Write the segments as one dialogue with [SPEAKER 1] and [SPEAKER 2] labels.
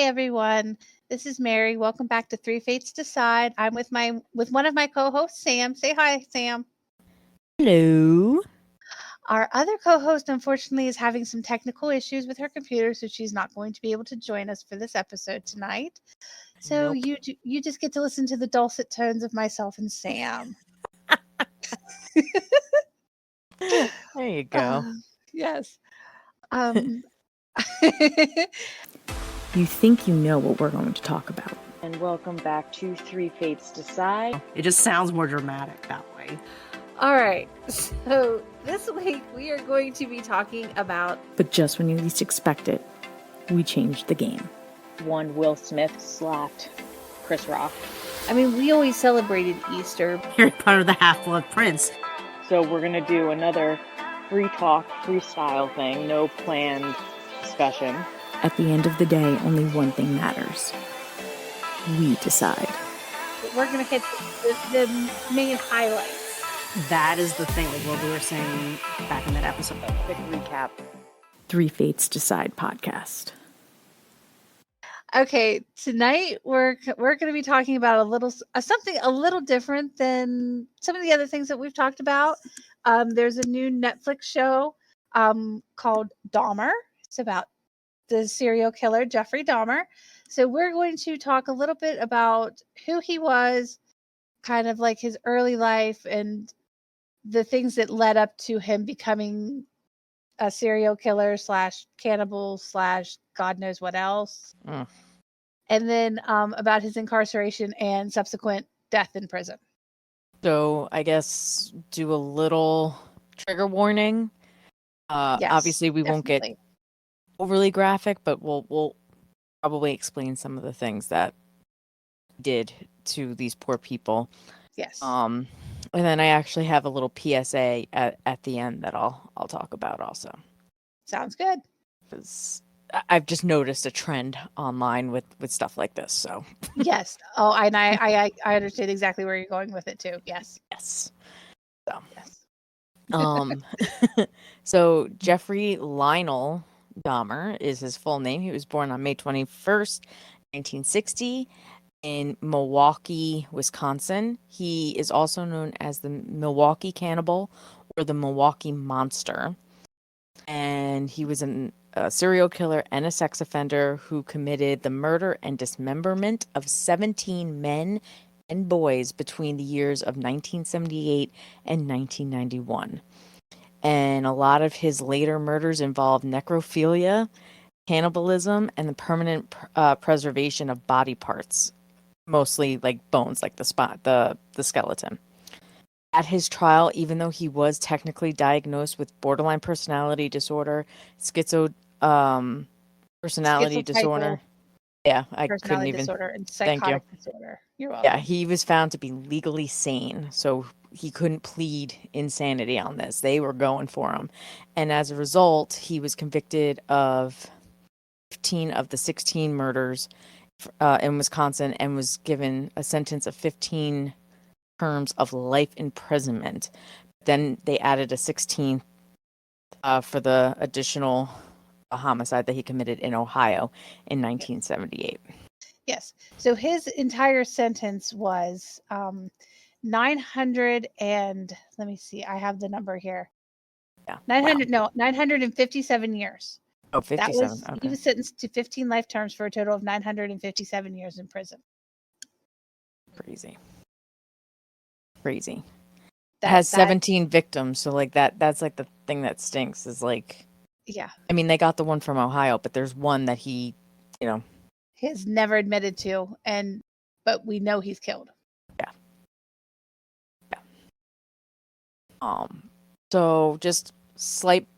[SPEAKER 1] everyone. This is Mary. Welcome back to Three Fates Decide. I'm with one of my co-hosts, Sam. Say hi, Sam.
[SPEAKER 2] Hello.
[SPEAKER 1] Our other co-host, unfortunately, is having some technical issues with her computer, so she's not going to be able to join us for this episode tonight. So
[SPEAKER 2] Nope.
[SPEAKER 1] you just get to listen to the dulcet tones of myself and Sam.
[SPEAKER 2] There you go.
[SPEAKER 1] Yes. Um,
[SPEAKER 2] You think you know what we're going to talk about.
[SPEAKER 3] And welcome back to Three Fates Decide.
[SPEAKER 4] It just sounds more dramatic that way.
[SPEAKER 1] All right. So this week we are going to be talking about.
[SPEAKER 2] But just when you least expect it, we changed the game.
[SPEAKER 3] One Will Smith slapped Chris Rock.
[SPEAKER 1] I mean, we always celebrated Easter.
[SPEAKER 4] Harry Potter the Half-Blood Prince.
[SPEAKER 3] So we're going to do another free talk, freestyle thing, no planned discussion.
[SPEAKER 2] At the end of the day, only one thing matters. We decide.
[SPEAKER 1] We're going to hit the main highlights.
[SPEAKER 4] That is the thing, like what we were saying back in that episode.
[SPEAKER 3] Quick recap.
[SPEAKER 2] Three Fates Decide podcast.
[SPEAKER 1] Okay, tonight we're going to be talking about something a little different than some of the other things that we've talked about. There's a new Netflix show called Dahmer. It's about the serial killer Jeffrey Dahmer. So we're going to talk a little bit about who he was, kind of like his early life and the things that led up to him becoming a serial killer / cannibal / God knows what else. And then about his incarceration and subsequent death in prison.
[SPEAKER 2] So I guess do a little trigger warning.
[SPEAKER 1] Yes,
[SPEAKER 2] obviously we won't get
[SPEAKER 1] definitely.
[SPEAKER 2] overly graphic, but we'll probably explain some of the things that did to these poor people.
[SPEAKER 1] Yes.
[SPEAKER 2] And then I actually have a little PSA at the end that I'll talk about also.
[SPEAKER 1] Sounds good.
[SPEAKER 2] Because I've just noticed a trend online with stuff like this. So
[SPEAKER 1] yes. Oh, and I understand exactly where you're going with it too. Yes.
[SPEAKER 2] yes. So
[SPEAKER 1] yes.
[SPEAKER 2] So Jeffrey Lionel Dahmer is his full name. He was born on May 21st, 1960 in Milwaukee, Wisconsin. He is also known as the Milwaukee Cannibal or the Milwaukee Monster. And he was a serial killer and a sex offender who committed the murder and dismemberment of 17 men and boys between the years of 1978 and 1991. And a lot of his later murders involved necrophilia, cannibalism, and the permanent preservation of body parts, mostly like bones, like the skeleton. At his trial, even though he was technically diagnosed with borderline personality disorder, personality disorder. Yeah, I couldn't even.
[SPEAKER 1] Disorder and psychotic disorder. You're welcome.
[SPEAKER 2] Yeah, he was found to be legally sane, so he couldn't plead insanity on this. They were going for him. And as a result, he was convicted of 15 of the 16 murders in Wisconsin and was given a sentence of 15 terms of life imprisonment. Then they added a 16th for the additional homicide that he committed in Ohio in 1978.
[SPEAKER 1] Yes. So his entire sentence was 900 and let me see. I have the number here.
[SPEAKER 2] Yeah.
[SPEAKER 1] 957 years.
[SPEAKER 2] Oh, 57.
[SPEAKER 1] Okay. He was sentenced to 15 life terms for a total of 957 years in prison.
[SPEAKER 2] Crazy. That has 17 victims, so like that's like the thing that stinks is like,
[SPEAKER 1] yeah.
[SPEAKER 2] I mean, they got the one from Ohio, but there's one that he,
[SPEAKER 1] has never admitted to, but we know he's killed.
[SPEAKER 2] Yeah. So just slight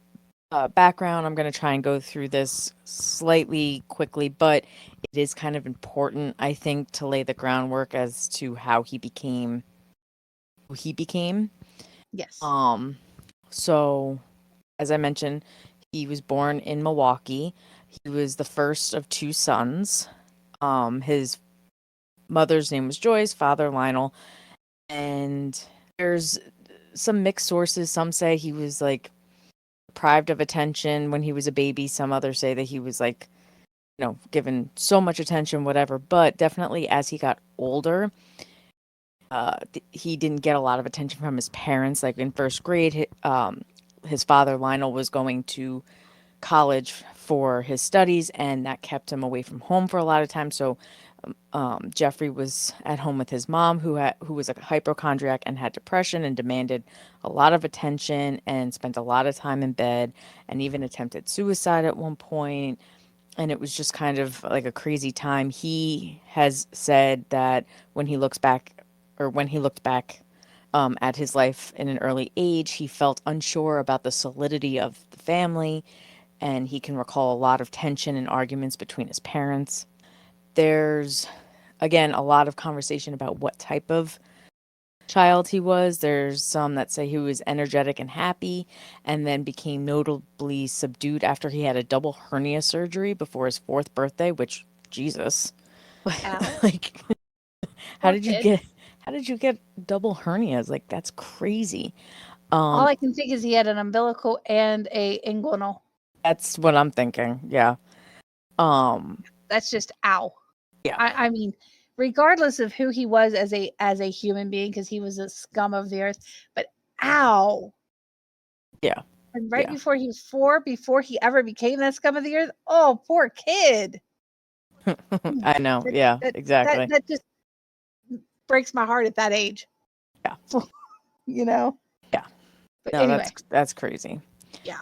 [SPEAKER 2] background. I'm going to try and go through this slightly quickly, but it is kind of important, I think, to lay the groundwork as to how he became who he became.
[SPEAKER 1] Yes.
[SPEAKER 2] So as I mentioned, he was born in Milwaukee. He was the first of two sons. His mother's name was Joyce, father Lionel, and there's some mixed sources. Some say he was like deprived of attention when he was a baby. Some others say that he was like given so much attention, whatever. But definitely as he got older, he didn't get a lot of attention from his parents. Like in first grade, his father, Lionel, was going to college for his studies, and that kept him away from home for a lot of time. So Jeffrey was at home with his mom, who was a hypochondriac and had depression and demanded a lot of attention and spent a lot of time in bed and even attempted suicide at one point. And it was just kind of like a crazy time. He has said that when he looks back, or when he looked back at his life in an early age, he felt unsure about the solidity of the family, and he can recall a lot of tension and arguments between his parents. There's, again, a lot of conversation about what type of child he was. There's some that say he was energetic and happy, and then became notably subdued after he had a double hernia surgery before his 4th birthday, which, Jesus.
[SPEAKER 1] Ow.
[SPEAKER 2] Like, how
[SPEAKER 1] Poor
[SPEAKER 2] did you
[SPEAKER 1] kid.
[SPEAKER 2] get how did you get double hernias? Like, that's crazy.
[SPEAKER 1] All I can think is he had an umbilical and a inguinal.
[SPEAKER 2] That's what I'm thinking. Yeah.
[SPEAKER 1] That's just ow.
[SPEAKER 2] Yeah.
[SPEAKER 1] I mean, regardless of who he was as a human being, because he was a scum of the earth, but ow.
[SPEAKER 2] Yeah.
[SPEAKER 1] And right
[SPEAKER 2] Yeah.
[SPEAKER 1] before he was 4, before he ever became that scum of the earth, oh, poor kid.
[SPEAKER 2] I know. Yeah, exactly.
[SPEAKER 1] That just breaks my heart at that age.
[SPEAKER 2] Yeah.
[SPEAKER 1] Yeah. But
[SPEAKER 2] No,
[SPEAKER 1] anyway.
[SPEAKER 2] that's crazy.
[SPEAKER 1] Yeah.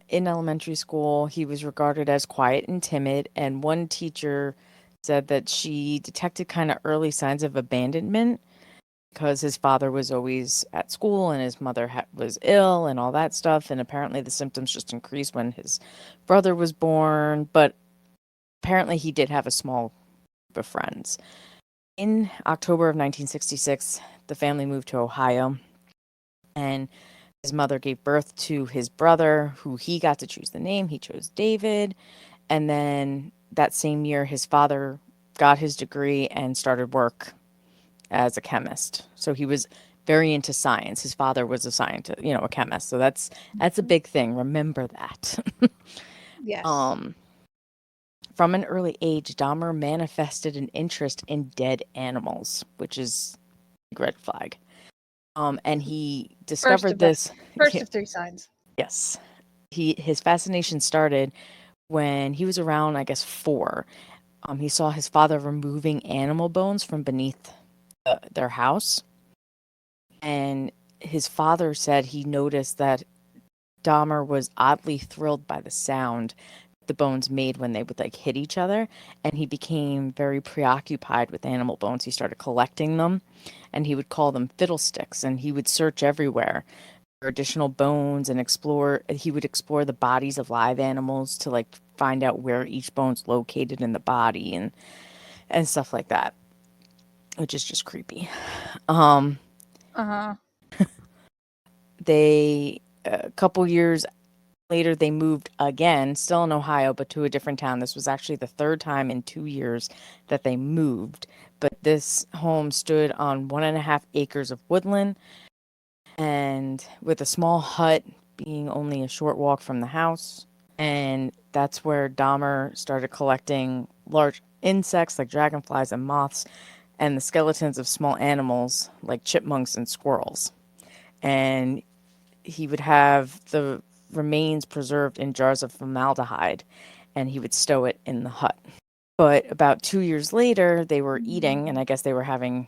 [SPEAKER 2] In elementary school, he was regarded as quiet and timid, and one teacher said that she detected kind of early signs of abandonment because his father was always at school and his mother was ill and all that stuff, and apparently the symptoms just increased when his brother was born, but apparently he did have a small group of friends. In October of 1966, the family moved to Ohio, and his mother gave birth to his brother, who he got to choose the name. He chose David. And then that same year, his father got his degree and started work as a chemist. So he was very into science. His father was a scientist, a chemist. So that's a big thing. Remember that.
[SPEAKER 1] Yes.
[SPEAKER 2] From an early age, Dahmer manifested an interest in dead animals, which is a red flag. And he discovered this.
[SPEAKER 1] First of 3 signs.
[SPEAKER 2] Yes. His fascination started when he was around, I guess, 4. He saw his father removing animal bones from beneath their house. And his father said he noticed that Dahmer was oddly thrilled by the sound the bones made when they would hit each other, and he became very preoccupied with animal bones. He started collecting them, and he would call them fiddlesticks, and he would search everywhere for additional bones and he would explore the bodies of live animals to find out where each bone's located in the body and stuff like that, which is just creepy. They a couple years later, they moved again, still in Ohio, but to a different town. This was actually the 3rd time in 2 years that they moved. But this home stood on 1.5 acres of woodland, and with a small hut being only a short walk from the house. And that's where Dahmer started collecting large insects like dragonflies and moths, and the skeletons of small animals like chipmunks and squirrels. And he would have the remains preserved in jars of formaldehyde, and he would stow it in the hut. But about 2 years later, they were eating, and I guess they were having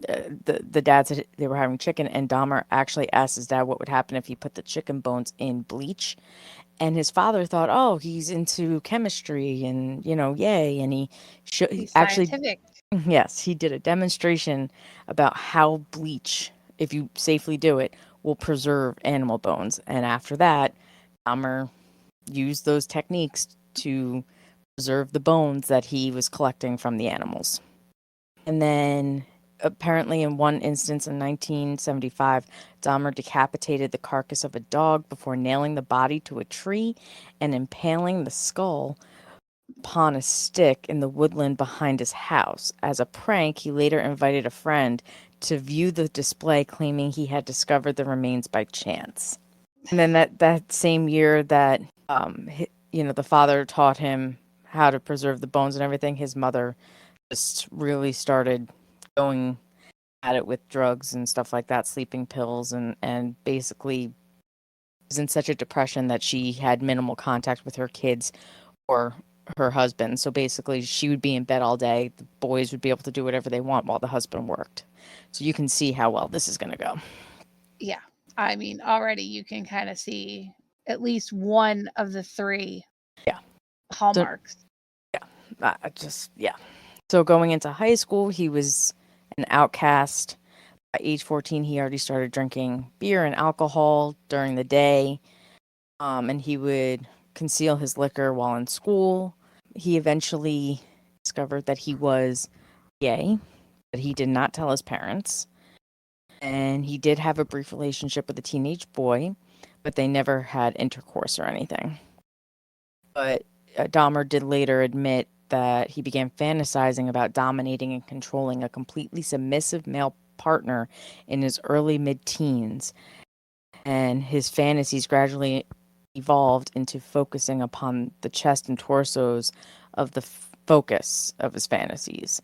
[SPEAKER 2] the dad said they were having chicken, and Dahmer actually asked his dad what would happen if he put the chicken bones in bleach. And his father thought, oh, he's into chemistry and, yay. And
[SPEAKER 1] He's
[SPEAKER 2] actually,
[SPEAKER 1] scientific.
[SPEAKER 2] yes, he did a demonstration about how bleach, if you safely do it, will preserve animal bones. And after that, Dahmer used those techniques to preserve the bones that he was collecting from the animals. And then apparently in one instance in 1975, Dahmer decapitated the carcass of a dog before nailing the body to a tree and impaling the skull upon a stick in the woodland behind his house. As a prank, he later invited a friend to view the display, claiming he had discovered the remains by chance. And then that same year that the father taught him how to preserve the bones and everything, his mother just really started going at it with drugs and stuff like that, sleeping pills, and basically was in such a depression that she had minimal contact with her kids or her husband. So basically, she would be in bed all day. The boys would be able to do whatever they want while the husband worked. So you can see how well this is going to go.
[SPEAKER 1] Yeah. I mean, already you can kind of see at least one of the three
[SPEAKER 2] Yeah.
[SPEAKER 1] hallmarks.
[SPEAKER 2] Yeah. So going into high school, he was an outcast. At age 14, he already started drinking beer and alcohol during the day, and he would conceal his liquor while in school. He eventually discovered that he was gay, but he did not tell his parents. And he did have a brief relationship with a teenage boy, but they never had intercourse or anything. But Dahmer did later admit that he began fantasizing about dominating and controlling a completely submissive male partner in his early mid-teens. And his fantasies gradually evolved into focusing upon the chest and torsos of the focus of his fantasies.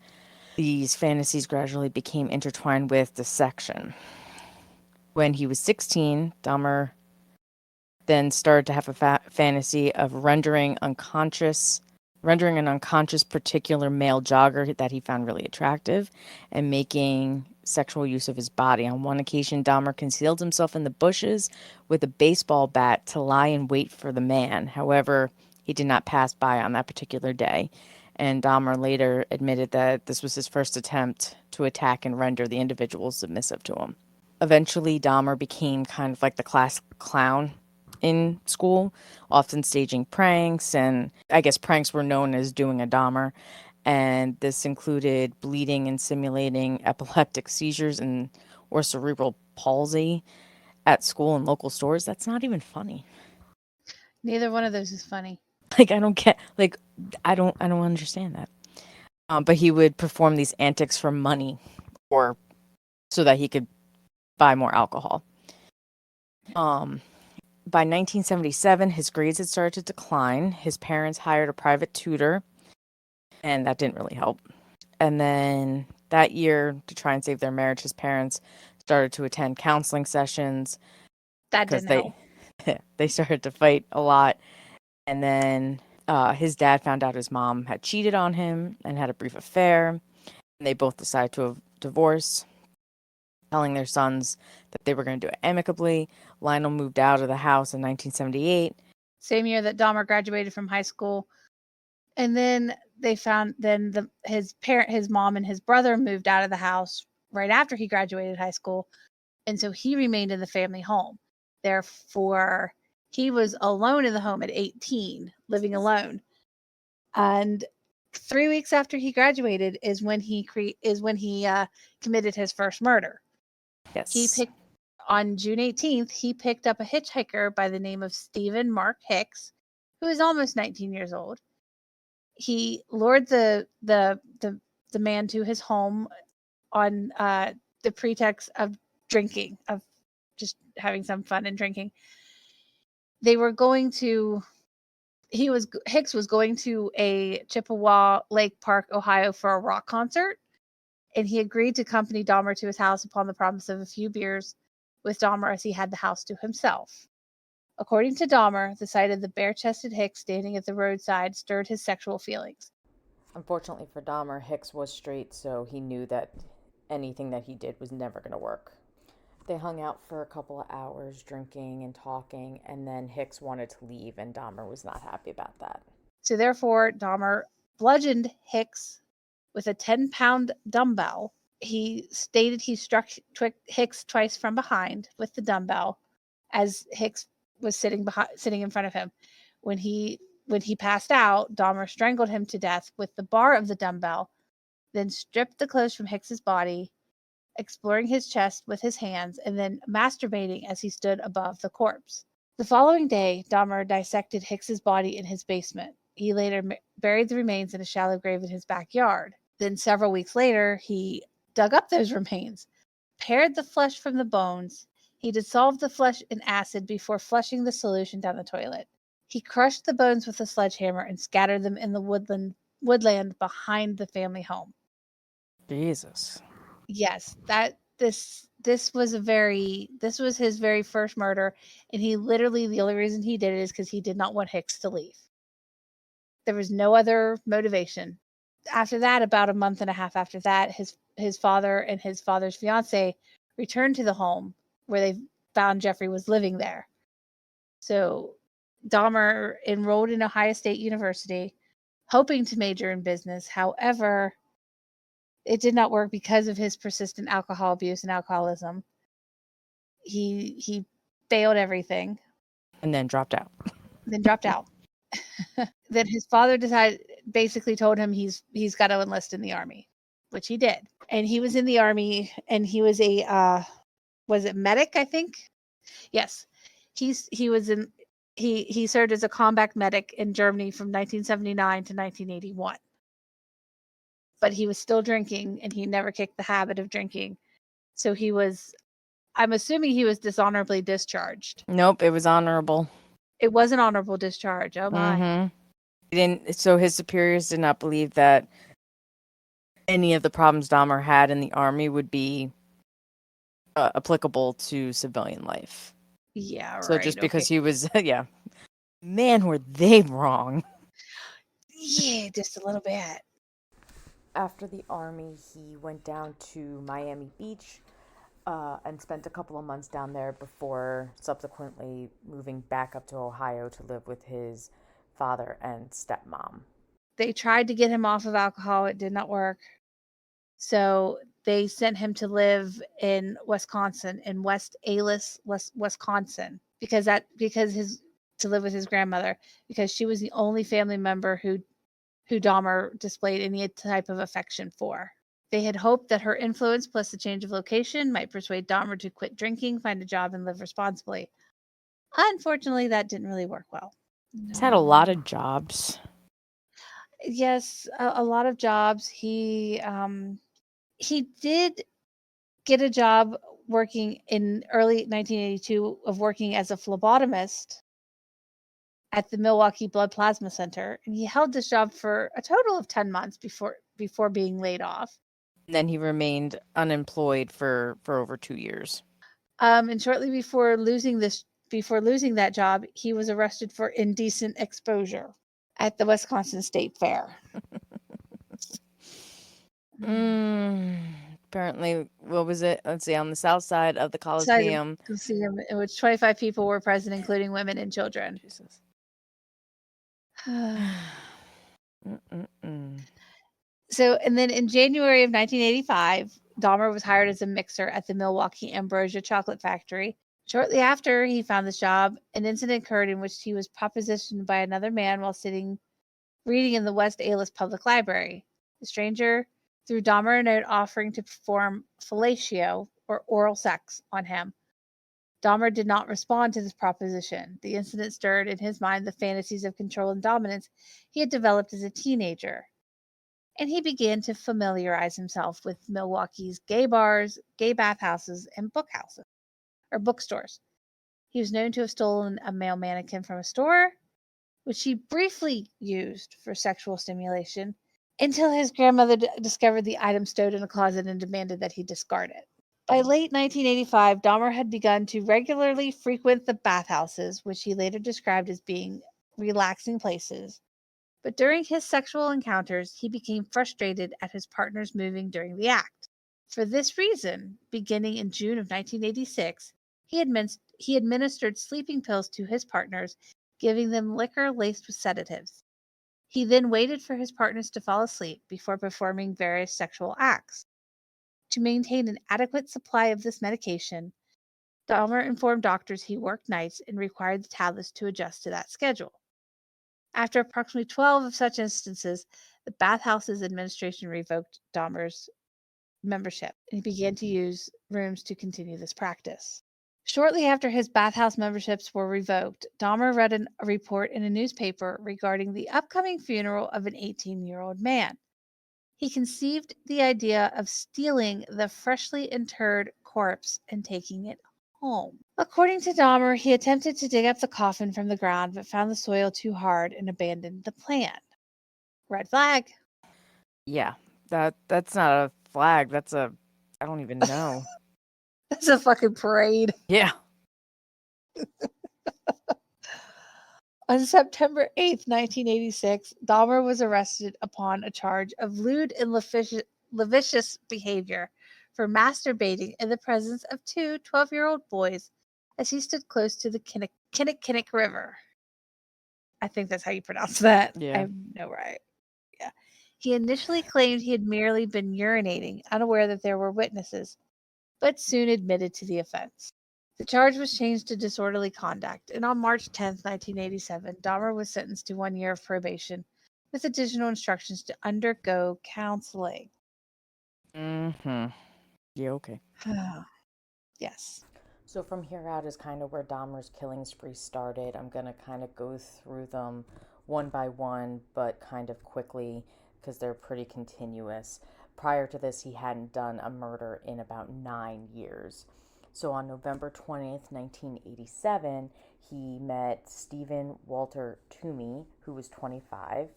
[SPEAKER 2] These fantasies gradually became intertwined with dissection. When he was 16, Dahmer then started to have a fantasy of rendering an unconscious particular male jogger that he found really attractive and making sexual use of his body. On one occasion, Dahmer concealed himself in the bushes with a baseball bat to lie in wait for the man. However, he did not pass by on that particular day. And Dahmer later admitted that this was his first attempt to attack and render the individual submissive to him. Eventually, Dahmer became kind of like the class clown in school, often staging pranks, and I guess pranks were known as doing a Dahmer. And this included bleeding and simulating epileptic seizures and or cerebral palsy at school and local stores. That's not even funny.
[SPEAKER 1] Neither one of those is funny.
[SPEAKER 2] Like I don't get I don't understand that. But he would perform these antics for money or so that he could buy more alcohol. By 1977, his grades had started to decline. His parents hired a private tutor, and that didn't really help. And then that year, to try and save their marriage, his parents started to attend counseling sessions
[SPEAKER 1] That
[SPEAKER 2] because
[SPEAKER 1] didn't help.
[SPEAKER 2] they started to fight a lot. And then his dad found out his mom had cheated on him and had a brief affair. And they both decided to divorce, telling their sons that they were going to do it amicably. Lionel moved out of the house in 1978.
[SPEAKER 1] Same year that Dahmer graduated from high school. And then they found his mom and his brother moved out of the house right after he graduated high school. And so he remained in the family home. Therefore, he was alone in the home at 18, living alone. And 3 weeks after he graduated is when he committed his first murder.
[SPEAKER 2] Yes.
[SPEAKER 1] On June 18th, he picked up a hitchhiker by the name of Stephen Mark Hicks, who is almost 19 years old. He lured the man to his home on the pretext of drinking, of just having some fun and drinking. Hicks was going to a Chippewa Lake Park, Ohio for a rock concert, and he agreed to accompany Dahmer to his house upon the promise of a few beers with Dahmer, as he had the house to himself. According to Dahmer, the sight of the bare-chested Hicks standing at the roadside stirred his sexual feelings.
[SPEAKER 2] Unfortunately for Dahmer, Hicks was straight, so he knew that anything that he did was never going to work. They hung out for a couple of hours, drinking and talking, and then Hicks wanted to leave, and Dahmer was not happy about that.
[SPEAKER 1] So therefore, Dahmer bludgeoned Hicks with a 10-pound dumbbell. He stated he struck Hicks twice from behind with the dumbbell as Hicks was sitting in front of him. When he passed out, Dahmer strangled him to death with the bar of the dumbbell, then stripped the clothes from Hicks's body, exploring his chest with his hands, and then masturbating as he stood above the corpse. The following day, Dahmer dissected Hicks's body in his basement. He later buried the remains in a shallow grave in his backyard. Then several weeks later, he dug up those remains, pared the flesh from the bones. He dissolved the flesh in acid before flushing the solution down the toilet. He crushed the bones with a sledgehammer and scattered them in the woodland behind the family home.
[SPEAKER 2] Jesus.
[SPEAKER 1] Yes, this was his very first murder, and he literally, the only reason he did it is because he did not want Hicks to leave. There was no other motivation. After that, about a month and a half after that, his father and his father's fiance returned to the home where they found Jeffrey was living there. So Dahmer enrolled in Ohio State University, hoping to major in business. However, it did not work because of his persistent alcohol abuse and alcoholism. He failed everything,
[SPEAKER 2] And then dropped out.
[SPEAKER 1] then dropped out. Then his father basically told him he's got to enlist in the army, which he did. And he was in the army, and he was a was it medic, I think? Yes. He was in he served as a combat medic in Germany from 1979 to 1981. But he was still drinking, and he never kicked the habit of drinking. So I'm assuming he was dishonorably discharged.
[SPEAKER 2] Nope, it was honorable.
[SPEAKER 1] It was an honorable discharge. Oh my.
[SPEAKER 2] Mm-hmm. So his superiors did not believe that any of the problems Dahmer had in the army would be applicable to civilian life.
[SPEAKER 1] Yeah,
[SPEAKER 2] So
[SPEAKER 1] right.
[SPEAKER 2] just because
[SPEAKER 1] Okay.
[SPEAKER 2] he was, yeah, man, were they wrong.
[SPEAKER 1] Yeah, just a little bit.
[SPEAKER 2] After the army, he went down to Miami Beach and spent a couple of months down there before subsequently moving back up to Ohio to live with his father and stepmom.
[SPEAKER 1] They tried to get him off of alcohol. It did not work. So they sent him to live in Wisconsin, in West Allis, Wisconsin, because to live with his grandmother, because she was the only family member who Dahmer displayed any type of affection for. They had hoped that her influence plus the change of location might persuade Dahmer to quit drinking, find a job, and live responsibly. Unfortunately, that didn't really work well.
[SPEAKER 2] He's had a lot of jobs.
[SPEAKER 1] Yes, a lot of jobs. He did get a job working in early 1982 of working as a phlebotomist at the Milwaukee Blood Plasma Center, and he held this job for a total of 10 months before being laid off.
[SPEAKER 2] And then he remained unemployed for over 2 years.
[SPEAKER 1] And shortly before losing that job, he was arrested for indecent exposure at the Wisconsin State Fair.
[SPEAKER 2] Apparently, what was it? Let's see, on the south side of the Coliseum.
[SPEAKER 1] Coliseum, in which 25 people were present, including women and children.
[SPEAKER 2] Jesus.
[SPEAKER 1] So, and then in January of 1985, Dahmer was hired as a mixer at the Milwaukee Ambrosia Chocolate Factory. Shortly after he found this job, an incident occurred in which he was propositioned by another man while reading in the West Allis Public Library. The stranger threw Dahmer a note offering to perform fellatio, or oral sex, on him. Dahmer did not respond to this proposition. The incident stirred in his mind the fantasies of control and dominance he had developed as a teenager, and he began to familiarize himself with Milwaukee's gay bars, gay bathhouses, and bookstores. He was known to have stolen a male mannequin from a store, which he briefly used for sexual stimulation, until his grandmother discovered the item stowed in a closet and demanded that he discard it. By late 1985, Dahmer had begun to regularly frequent the bathhouses, which he later described as being relaxing places. But during his sexual encounters, he became frustrated at his partners moving during the act. For this reason, beginning in June of 1986, he administered sleeping pills to his partners, giving them liquor laced with sedatives. He then waited for his partners to fall asleep before performing various sexual acts. To maintain an adequate supply of this medication, Dahmer informed doctors he worked nights and required the tablets to adjust to that schedule. After approximately 12 of such instances, the bathhouse's administration revoked Dahmer's membership, and he began to use rooms to continue this practice. Shortly after his bathhouse memberships were revoked, Dahmer read a report in a newspaper regarding the upcoming funeral of an 18-year-old man. He conceived the idea of stealing the freshly interred corpse and taking it home. According to Dahmer, he attempted to dig up the coffin from the ground but found the soil too hard and abandoned the plan. Red flag.
[SPEAKER 2] Yeah, that's not a flag. That's a I don't even know.
[SPEAKER 1] That's a fucking parade.
[SPEAKER 2] Yeah.
[SPEAKER 1] On September 8th, 1986, Dahmer was arrested upon a charge of lewd and lascivious behavior for masturbating in the presence of two 12-year-old boys as he stood close to the Kinnickinnic River. I think that's how you pronounce that. I
[SPEAKER 2] Yeah.
[SPEAKER 1] have no right. Yeah. He initially claimed he had merely been urinating, unaware that there were witnesses, but soon admitted to the offense. The charge was changed to disorderly conduct, and on March 10th, 1987, Dahmer was sentenced to 1 year of probation with additional instructions to undergo counseling.
[SPEAKER 2] Mhm. Yeah, okay.
[SPEAKER 1] Yes.
[SPEAKER 5] So from here out is kind of where Dahmer's killing spree started. I'm going to kind of go through them one by one, but kind of quickly because they're pretty continuous. Prior to this, he hadn't done a murder in about 9 years. So on November 20th, 1987, he met Stephen Walter Toomey, who was 25,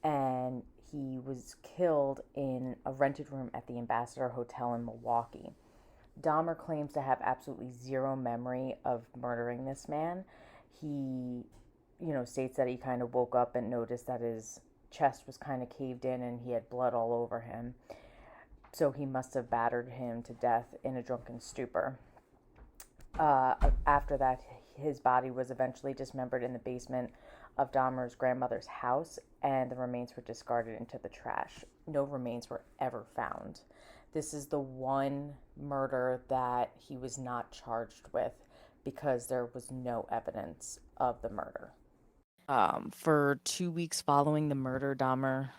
[SPEAKER 5] and he was killed in a rented room at the Ambassador Hotel in Milwaukee. Dahmer claims to have absolutely zero memory of murdering this man. He, states that he kind of woke up and noticed that his chest was kind of caved in and he had blood all over him. So he must have battered him to death in a drunken stupor. After that, his body was eventually dismembered in the basement of Dahmer's grandmother's house, and the remains were discarded into the trash. No remains were ever found. This is the one murder that he was not charged with because there was no evidence of the murder.
[SPEAKER 2] For 2 weeks following the murder, Dahmer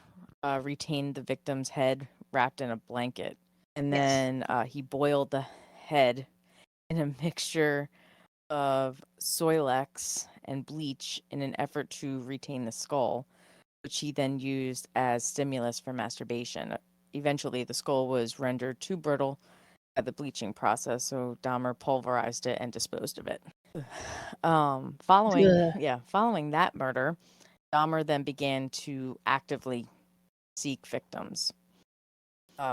[SPEAKER 2] retained the victim's head wrapped in a blanket, and
[SPEAKER 1] Yes.
[SPEAKER 2] then he boiled the head in a mixture of Soilex and bleach in an effort to retain the skull, which he then used as stimulus for masturbation. Eventually, the skull was rendered too brittle by the bleaching process, so Dahmer pulverized it and disposed of it. Following that murder, Dahmer then began to actively seek victims,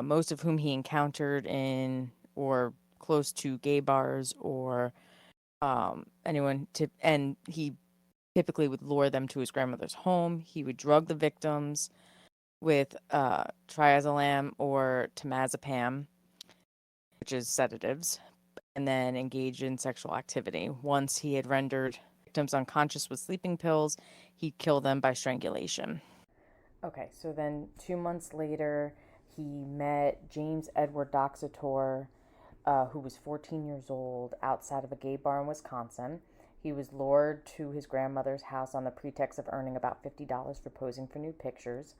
[SPEAKER 2] most of whom he encountered in or close to gay bars or and he typically would lure them to his grandmother's home. He would drug the victims with triazolam or temazepam, which is sedatives, and then engage in sexual activity. Once he had rendered victims unconscious with sleeping pills, he'd kill them by strangulation.
[SPEAKER 5] Okay, so then 2 months later, he met James Edward Doxator, who was 14 years old, outside of a gay bar in Wisconsin. He was lured to his grandmother's house on the pretext of earning about $50 for posing for nude pictures.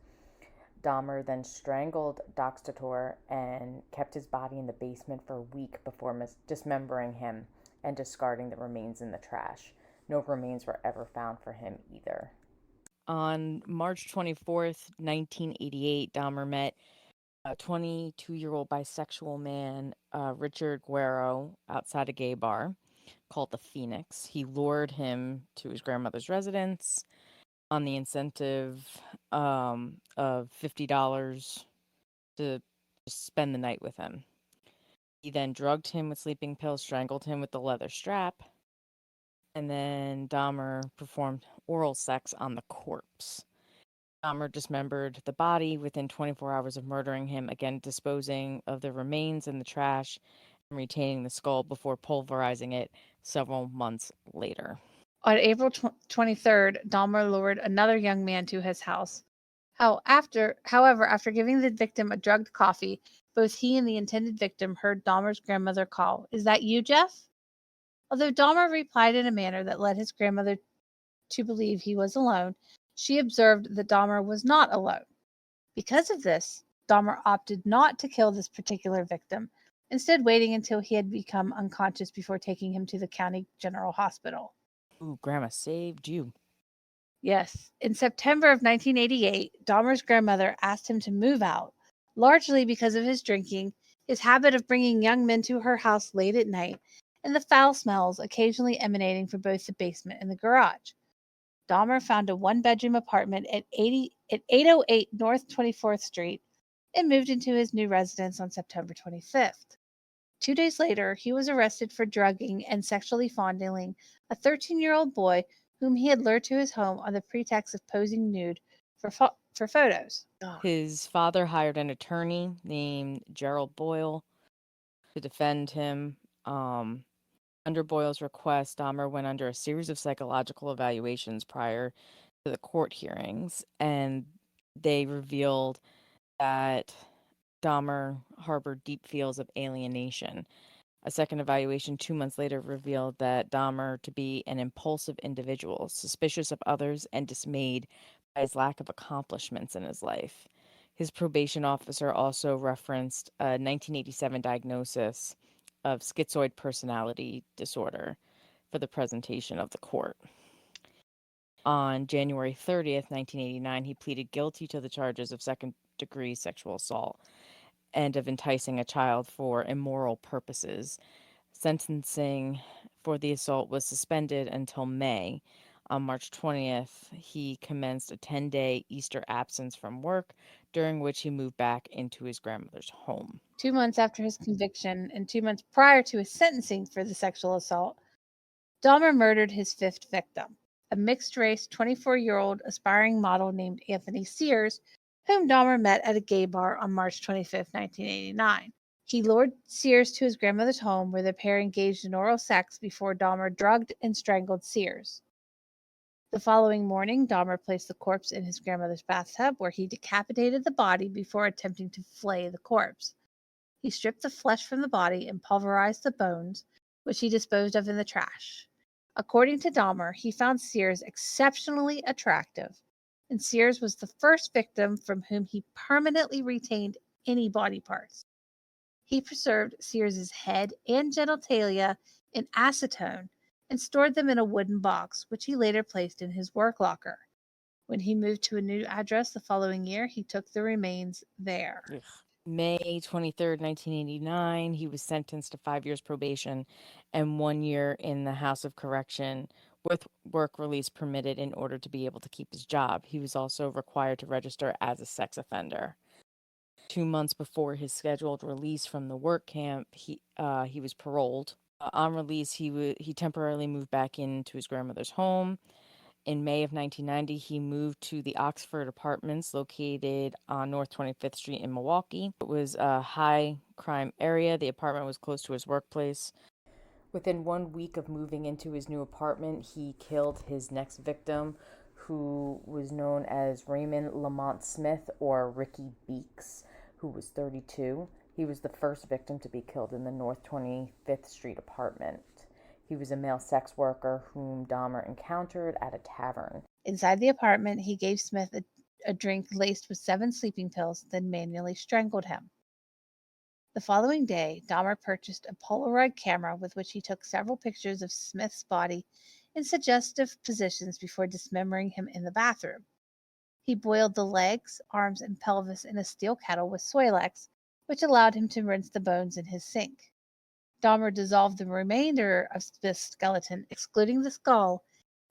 [SPEAKER 5] Dahmer then strangled Doxator and kept his body in the basement for a week before dismembering him and discarding the remains in the trash. No remains were ever found for him either.
[SPEAKER 2] On March 24th, 1988, Dahmer met a 22-year-old bisexual man, Richard Guerrero, outside a gay bar called the Phoenix. He lured him to his grandmother's residence on the incentive of $50 to spend the night with him. He then drugged him with sleeping pills, strangled him with the leather strap, and then Dahmer performed oral sex on the corpse. Dahmer dismembered the body within 24 hours of murdering him, again disposing of the remains in the trash and retaining the skull before pulverizing it several months later.
[SPEAKER 1] On April 23rd, Dahmer lured another young man to his house. However, after giving the victim a drugged coffee, both he and the intended victim heard Dahmer's grandmother call, "Is that you, Jeff?" Although Dahmer replied in a manner that led his grandmother to believe he was alone, she observed that Dahmer was not alone. Because of this, Dahmer opted not to kill this particular victim, instead waiting until he had become unconscious before taking him to the county general hospital.
[SPEAKER 2] Ooh, Grandma saved you.
[SPEAKER 1] Yes. In September of 1988, Dahmer's grandmother asked him to move out, largely because of his drinking, his habit of bringing young men to her house late at night, and the foul smells occasionally emanating from both the basement and the garage. Dahmer found a one-bedroom apartment at 808 North 24th Street and moved into his new residence on September 25th. 2 days later, he was arrested for drugging and sexually fondling a 13-year-old boy whom he had lured to his home on the pretext of posing nude for photos.
[SPEAKER 2] His father hired an attorney named Gerald Boyle to defend him. Under Boyle's request, Dahmer went under a series of psychological evaluations prior to the court hearings, and they revealed that Dahmer harbored deep feels of alienation. A second evaluation 2 months later revealed that Dahmer to be an impulsive individual, suspicious of others and dismayed by his lack of accomplishments in his life. His probation officer also referenced a 1987 diagnosis of schizoid personality disorder for the presentation of the court. On January 30th, 1989, he pleaded guilty to the charges of second-degree sexual assault and of enticing a child for immoral purposes. Sentencing for the assault was suspended until May. On March 20th, he commenced a 10-day Easter absence from work, during which he moved back into his grandmother's home.
[SPEAKER 1] 2 months after his conviction and 2 months prior to his sentencing for the sexual assault, Dahmer murdered his fifth victim, a mixed-race 24-year-old aspiring model named Anthony Sears, whom Dahmer met at a gay bar on March 25, 1989. He lured Sears to his grandmother's home where the pair engaged in oral sex before Dahmer drugged and strangled Sears. The following morning, Dahmer placed the corpse in his grandmother's bathtub where he decapitated the body before attempting to flay the corpse. He stripped the flesh from the body and pulverized the bones, which he disposed of in the trash. According to Dahmer, he found Sears exceptionally attractive, and Sears was the first victim from whom he permanently retained any body parts. He preserved Sears's head and genitalia in acetone and stored them in a wooden box, which he later placed in his work locker. When he moved to a new address the following year, he took the remains there.
[SPEAKER 2] Ugh. May 23rd, 1989, he was sentenced to 5 years probation and 1 year in the House of Correction with work release permitted in order to be able to keep his job. He was also required to register as a sex offender. 2 months before his scheduled release from the work camp, he was paroled. On release, he temporarily moved back into his grandmother's home. In May of 1990, he moved to the Oxford Apartments located on North 25th Street in Milwaukee. It was a high crime area. The apartment was close to his workplace.
[SPEAKER 5] Within 1 week of moving into his new apartment, he killed his next victim, who was known as Raymond Lamont Smith, or Ricky Beeks, who was 32. He was the first victim to be killed in the North 25th Street apartment. He was a male sex worker whom Dahmer encountered at a tavern.
[SPEAKER 1] Inside the apartment, he gave Smith a drink laced with 7 sleeping pills, then manually strangled him. The following day, Dahmer purchased a Polaroid camera with which he took several pictures of Smith's body in suggestive positions before dismembering him in the bathroom. He boiled the legs, arms, and pelvis in a steel kettle with Soilex, which allowed him to rinse the bones in his sink. Dahmer dissolved the remainder of Smith's skeleton, excluding the skull,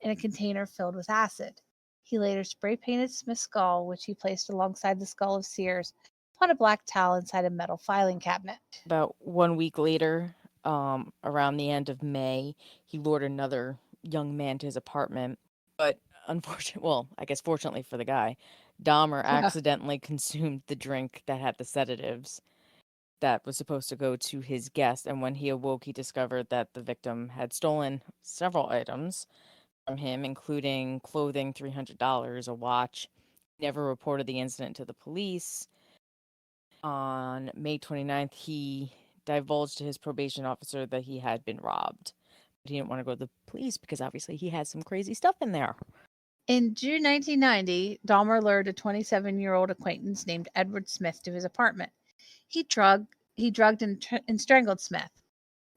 [SPEAKER 1] in a container filled with acid. He later spray painted Smith's skull, which he placed alongside the skull of Sears, on a black towel inside a metal filing cabinet.
[SPEAKER 2] About 1 week later, around the end of May, he lured another young man to his apartment. But fortunately for the guy, Dahmer accidentally consumed the drink that had the sedatives that was supposed to go to his guest. And when he awoke, he discovered that the victim had stolen several items from him, including clothing, $300, a watch. He never reported the incident to the police. On May 29th, he divulged to his probation officer that he had been robbed. But he didn't want to go to the police because obviously he had some crazy stuff in there.
[SPEAKER 1] In June 1990, Dahmer lured a 27-year-old acquaintance named Edward Smith to his apartment. He drugged and strangled Smith.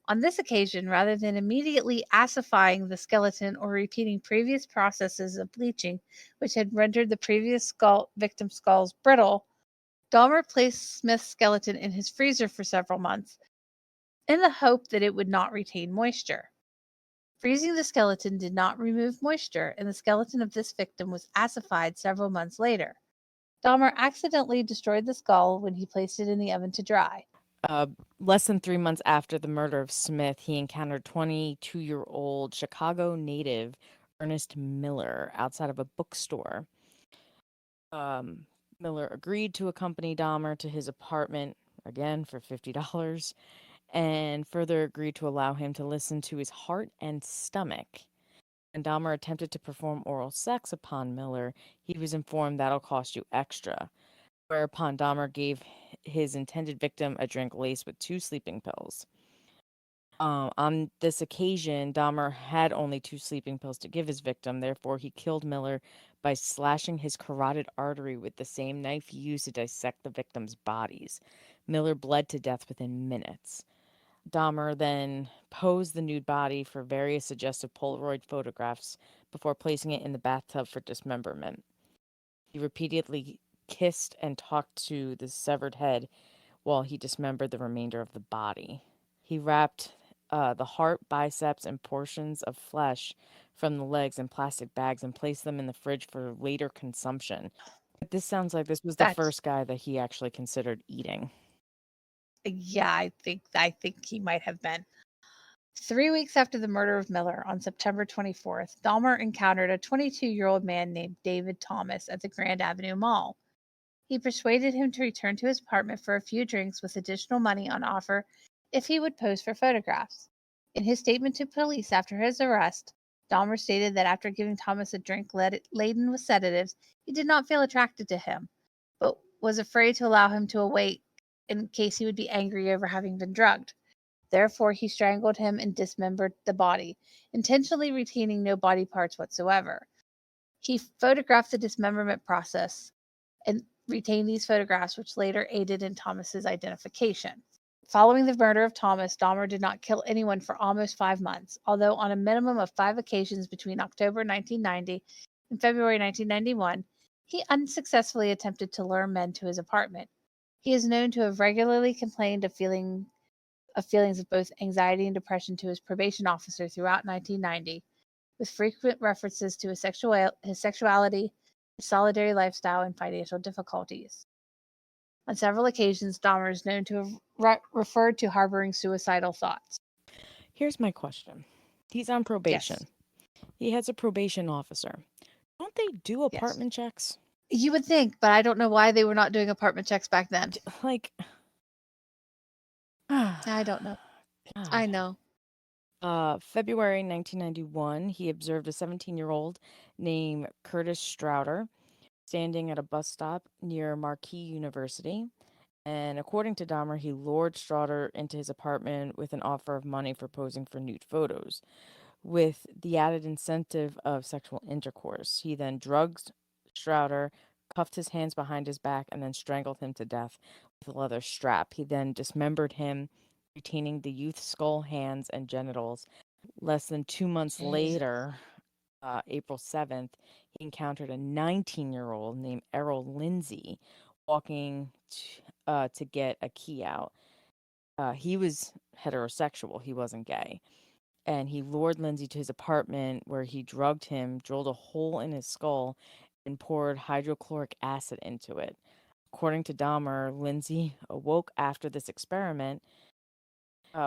[SPEAKER 1] On this occasion, rather than immediately acidifying the skeleton or repeating previous processes of bleaching, which had rendered the previous victim's skulls brittle, Dahmer placed Smith's skeleton in his freezer for several months, in the hope that it would not retain moisture. Freezing the skeleton did not remove moisture, and the skeleton of this victim was acidified several months later. Dahmer accidentally destroyed the skull when he placed it in the oven to dry.
[SPEAKER 2] Less than 3 months after the murder of Smith, he encountered 22-year-old Chicago native Ernest Miller outside of a bookstore. Miller agreed to accompany Dahmer to his apartment, again for $50, and further agreed to allow him to listen to his heart and stomach. When Dahmer attempted to perform oral sex upon Miller, he was informed that'll cost you extra, whereupon Dahmer gave his intended victim a drink laced with 2 sleeping pills. On this occasion, Dahmer had only 2 sleeping pills to give his victim. Therefore, he killed Miller by slashing his carotid artery with the same knife he used to dissect the victims' bodies. Miller bled to death within minutes. Dahmer then posed the nude body for various suggestive Polaroid photographs before placing it in the bathtub for dismemberment. He repeatedly kissed and talked to the severed head while he dismembered the remainder of the body. He wrapped the heart, biceps, and portions of flesh from the legs in plastic bags and placed them in the fridge for later consumption. But this sounds like this was the
[SPEAKER 1] That's
[SPEAKER 2] first guy that he actually considered eating.
[SPEAKER 1] yeah, I think he might have been. 3 weeks after the murder of Miller on September 24th, Dahmer encountered a 22-year-old man named David Thomas at the Grand Avenue Mall. He persuaded him to return to his apartment for a few drinks with additional money on offer if he would pose for photographs. In his statement to police after his arrest, Dahmer stated that after giving Thomas a drink laden with sedatives, he did not feel attracted to him, but was afraid to allow him to awake in case he would be angry over having been drugged. Therefore, he strangled him and dismembered the body, intentionally retaining no body parts whatsoever. He photographed the dismemberment process and retained these photographs, which later aided in Thomas's identification. Following the murder of Thomas, Dahmer did not kill anyone for almost 5 months, although on a minimum of 5 occasions between October 1990 and February 1991, he unsuccessfully attempted to lure men to his apartment. He is known to have regularly complained of feelings of both anxiety and depression to his probation officer throughout 1990, with frequent references to his sexuality, his solitary lifestyle, and financial difficulties. On several occasions, Dahmer is known to have referred to harboring suicidal thoughts.
[SPEAKER 2] Here's my question. He's on
[SPEAKER 1] Yes,
[SPEAKER 2] probation. He has a probation officer. Don't they do
[SPEAKER 1] yes.
[SPEAKER 2] apartment checks?
[SPEAKER 1] You would think, but I don't know why they were not doing apartment checks back then.
[SPEAKER 2] Like,
[SPEAKER 1] I don't know. I
[SPEAKER 2] God.
[SPEAKER 1] know.
[SPEAKER 2] February 1991, he observed a 17-year-old named Curtis Strouder standing at a bus stop near Marquis University. And according to Dahmer, he lured Strouder into his apartment with an offer of money for posing for nude photos, with the added incentive of sexual intercourse. He then drugged Strouder, cuffed his hands behind his back, and then strangled him to death with a leather strap. He then dismembered him, retaining the youth's skull, hands, and genitals. Less than 2 months
[SPEAKER 1] Jesus.
[SPEAKER 2] later, April 7th, he encountered a 19-year-old named Errol Lindsay walking to get a key out. He was heterosexual, he wasn't gay. And he lured Lindsay to his apartment where he drugged him, drilled a hole in his skull, and poured hydrochloric acid into it. According to Dahmer, Lindsay awoke after this experiment,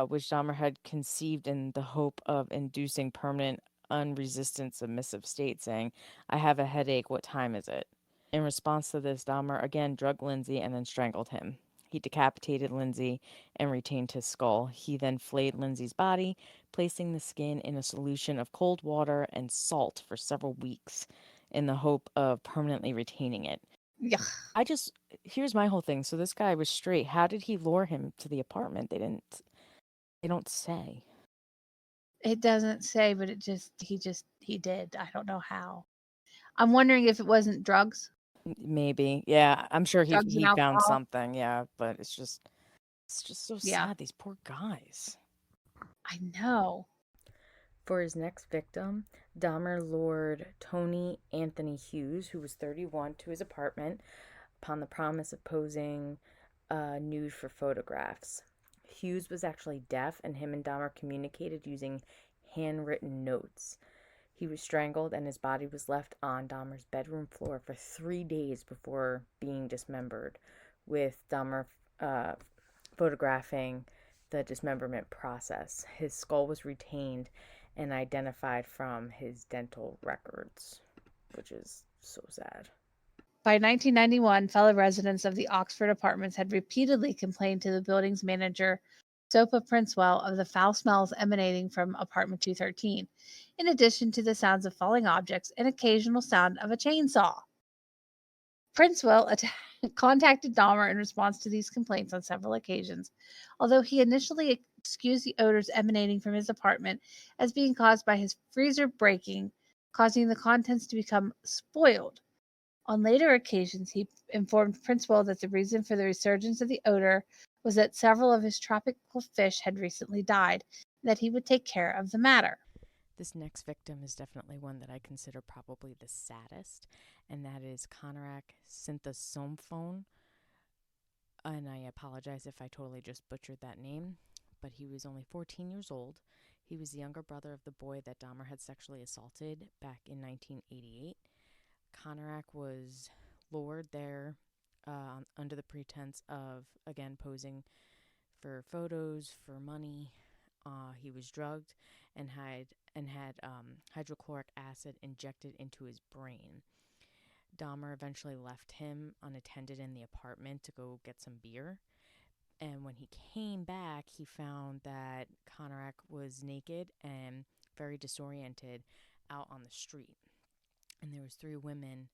[SPEAKER 2] which Dahmer had conceived in the hope of inducing permanent, unresistant, submissive state, saying, "I have a headache, what time is it?" In response to this, Dahmer again drugged Lindsay and then strangled him. He decapitated Lindsay and retained his skull. He then flayed Lindsay's body, placing the skin in a solution of cold water and salt for several weeks in the hope of permanently retaining it.
[SPEAKER 1] Yeah,
[SPEAKER 2] Here's my whole thing. So this guy was straight. How did he lure him to the apartment? They don't say.
[SPEAKER 1] it doesn't say, but he did. I don't know how. I'm wondering if it wasn't drugs,
[SPEAKER 2] Maybe. Yeah, I'm sure
[SPEAKER 1] drugs and
[SPEAKER 2] he found
[SPEAKER 1] alcohol.
[SPEAKER 2] something. Yeah, but it's just so
[SPEAKER 1] Yeah,
[SPEAKER 2] sad. These poor guys.
[SPEAKER 1] I know.
[SPEAKER 5] For his next victim, Dahmer lured Tony Anthony Hughes, who was 31, to his apartment upon the promise of posing nude for photographs. Hughes was actually deaf, and him and Dahmer communicated using handwritten notes. He was strangled, and his body was left on Dahmer's bedroom floor for 3 days before being dismembered, with Dahmer photographing the dismemberment process. His skull was retained and identified from his dental records, which is so sad.
[SPEAKER 1] By 1991, fellow residents of the Oxford apartments had repeatedly complained to the building's manager, Sopa Princewell, of the foul smells emanating from apartment 213, in addition to the sounds of falling objects and occasional sound of a chainsaw. Princewell contacted Dahmer in response to these complaints on several occasions, although he initially excused the odors emanating from his apartment as being caused by his freezer breaking, causing the contents to become spoiled. On later occasions, he informed Princewell that the reason for the resurgence of the odor was that several of his tropical fish had recently died, and that he would take care of the matter.
[SPEAKER 5] This next victim is definitely one that I consider probably the saddest, and that is Conorak Synthosomphone. And I apologize if I totally just butchered that name, but he was only 14 years old. He was the younger brother of the boy that Dahmer had sexually assaulted back in 1988. Conorak was lured there under the pretense of, again, posing for photos, for money. He was drugged and had hydrochloric acid injected into his brain. Dahmer eventually left him unattended in the apartment to go get some beer. And when he came back, he found that Conorak was naked and very disoriented out on the street. And there was 3 women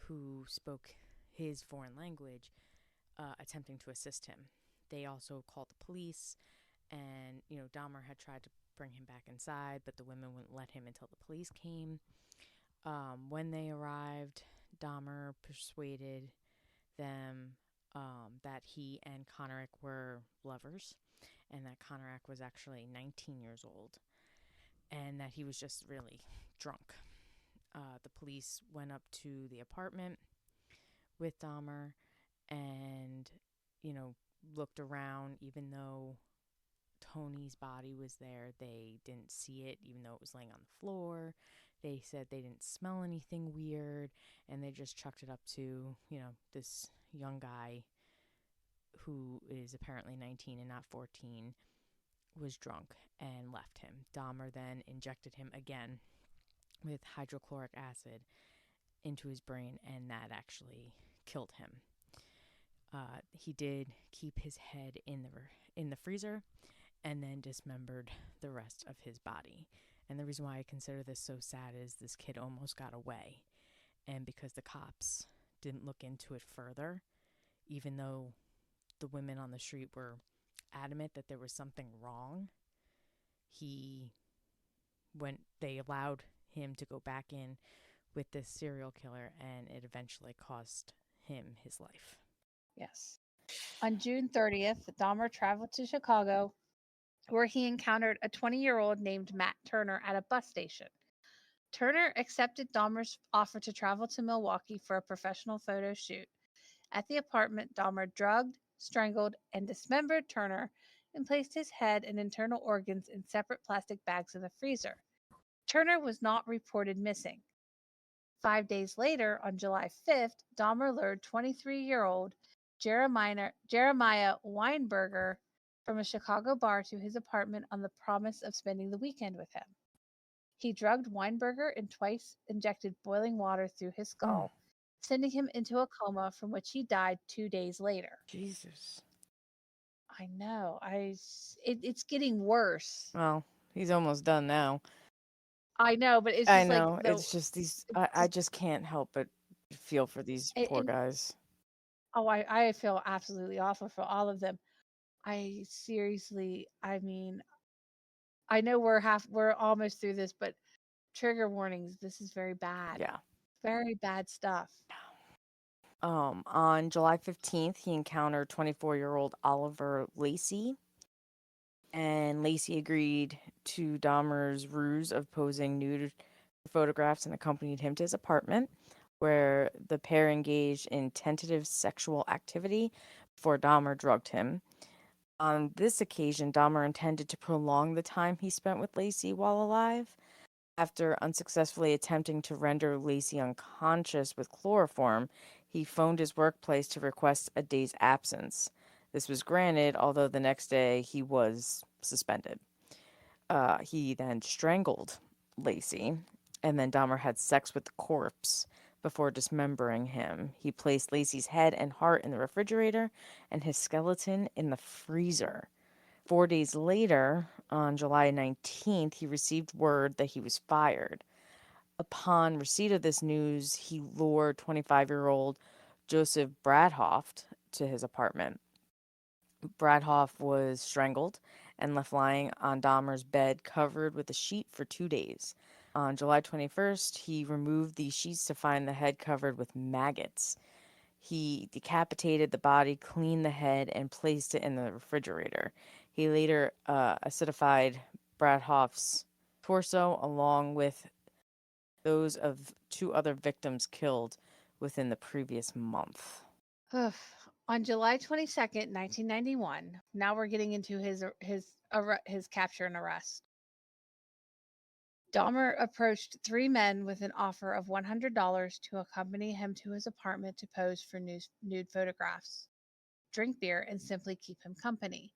[SPEAKER 5] who spoke his foreign language, attempting to assist him. They also called the police, and Dahmer had tried to bring him back inside, but the women wouldn't let him until the police came. When they arrived, Dahmer persuaded them that he and Conorak were lovers, and that Conorak was actually 19 years old, and that he was just really drunk. The police went up to the apartment with Dahmer and, looked around. Even though Tony's body was there, they didn't see it, even though it was laying on the floor. They said they didn't smell anything weird, and they just chucked it up to, this young guy who is apparently 19 and not 14 was drunk and left him. Dahmer then injected him again with hydrochloric acid into his brain, and that actually killed him. He did keep his head in the freezer and then dismembered the rest of his body. And the reason why I consider this so sad is this kid almost got away. And because the cops didn't look into it further, even though the women on the street were adamant that there was something wrong, they allowed him to go back in with this serial killer, and it eventually cost him his life.
[SPEAKER 1] Yes. On June 30th, Dahmer traveled to Chicago, where he encountered a 20-year-old named Matt Turner at a bus station. Turner accepted Dahmer's offer to travel to Milwaukee for a professional photo shoot. At the apartment, Dahmer drugged, strangled, and dismembered Turner and placed his head and internal organs in separate plastic bags in the freezer. Turner was not reported missing. 5 days later, on July 5th, Dahmer lured 23-year-old Jeremiah Weinberger from a Chicago bar to his apartment on the promise of spending the weekend with him. He drugged Weinberger and twice injected boiling water through his skull, sending him into a coma from which he died 2 days later.
[SPEAKER 2] Jesus.
[SPEAKER 1] I know. It's getting worse.
[SPEAKER 2] Well, he's almost done now.
[SPEAKER 1] I know, but it's
[SPEAKER 2] I
[SPEAKER 1] just like
[SPEAKER 2] know. It's just these. I just can't help but feel for these poor
[SPEAKER 1] and
[SPEAKER 2] guys.
[SPEAKER 1] oh, I feel absolutely awful for all of them. I seriously, I mean, I know we're almost through this, but trigger warnings. This is very bad.
[SPEAKER 2] Yeah.
[SPEAKER 1] Very bad stuff.
[SPEAKER 2] On July 15th, he encountered 24-year-old Oliver Lacey, and Lacey agreed to Dahmer's ruse of posing nude photographs and accompanied him to his apartment, where the pair engaged in tentative sexual activity before Dahmer drugged him. On this occasion, Dahmer intended to prolong the time he spent with Lacey while alive. After unsuccessfully attempting to render Lacey unconscious with chloroform, he phoned his workplace to request a day's absence. This was granted, although the next day he was suspended. He then strangled Lacey, and then Dahmer had sex with the corpse before dismembering him. He placed Lacey's head and heart in the refrigerator and his skeleton in the freezer. 4 days later, on July 19th, he received word that he was fired. Upon receipt of this news, he lured 25-year-old Joseph Bradhoft to his apartment. Bradhoff was strangled and left lying on Dahmer's bed covered with a sheet for 2 days. On July 21st, he removed these sheets to find the head covered with maggots. He decapitated the body, cleaned the head, and placed it in the refrigerator. He later acidified Bradhoff's torso along with those of 2 other victims killed within the previous month.
[SPEAKER 1] On July 22nd, 1991, now we're getting into his capture and arrest. Dahmer approached 3 men with an offer of $100 to accompany him to his apartment to pose for nude photographs, drink beer, and simply keep him company.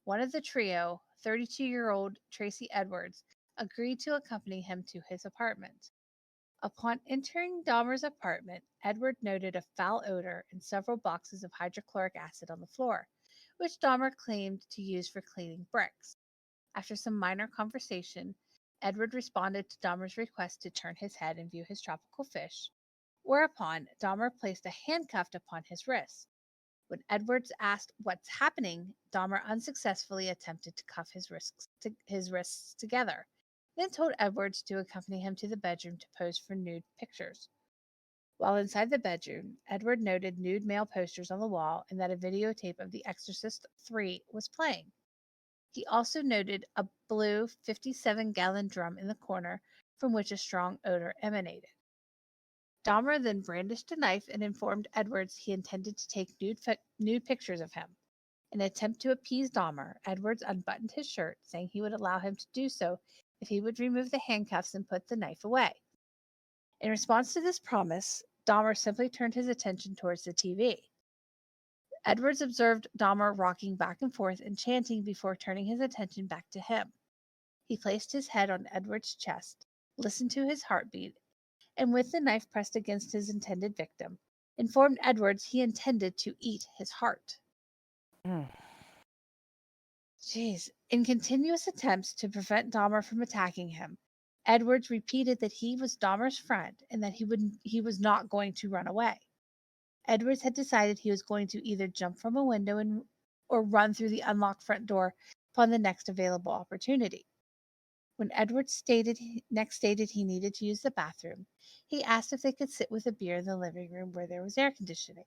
[SPEAKER 1] One of the trio, 32-year-old Tracy Edwards, agreed to accompany him to his apartment. Upon entering Dahmer's apartment, Edward noted a foul odor and several boxes of hydrochloric acid on the floor, which Dahmer claimed to use for cleaning bricks. After some minor conversation, Edward responded to Dahmer's request to turn his head and view his tropical fish, whereupon Dahmer placed a handcuff upon his wrist. When Edwards asked what's happening, Dahmer unsuccessfully attempted to cuff his wrists together, then told Edwards to accompany him to the bedroom to pose for nude pictures. While inside the bedroom, Edward noted nude male posters on the wall and that a videotape of The Exorcist 3 was playing. He also noted a blue 57-gallon drum in the corner from which a strong odor emanated. Dahmer then brandished a knife and informed Edwards he intended to take nude pictures of him. In an attempt to appease Dahmer, Edwards unbuttoned his shirt, saying he would allow him to do so if he would remove the handcuffs and put the knife away. In response to this promise, Dahmer simply turned his attention towards the TV. Edwards observed Dahmer rocking back and forth and chanting before turning his attention back to him. He placed his head on Edwards' chest, listened to his heartbeat, and with the knife pressed against his intended victim, informed Edwards he intended to eat his heart. Jeez. In continuous attempts to prevent Dahmer from attacking him, Edwards repeated that he was Dahmer's friend and that he was not going to run away. Edwards had decided he was going to either jump from a window or run through the unlocked front door upon the next available opportunity. When Edwards next stated he needed to use the bathroom, he asked if they could sit with a beer in the living room where there was air conditioning.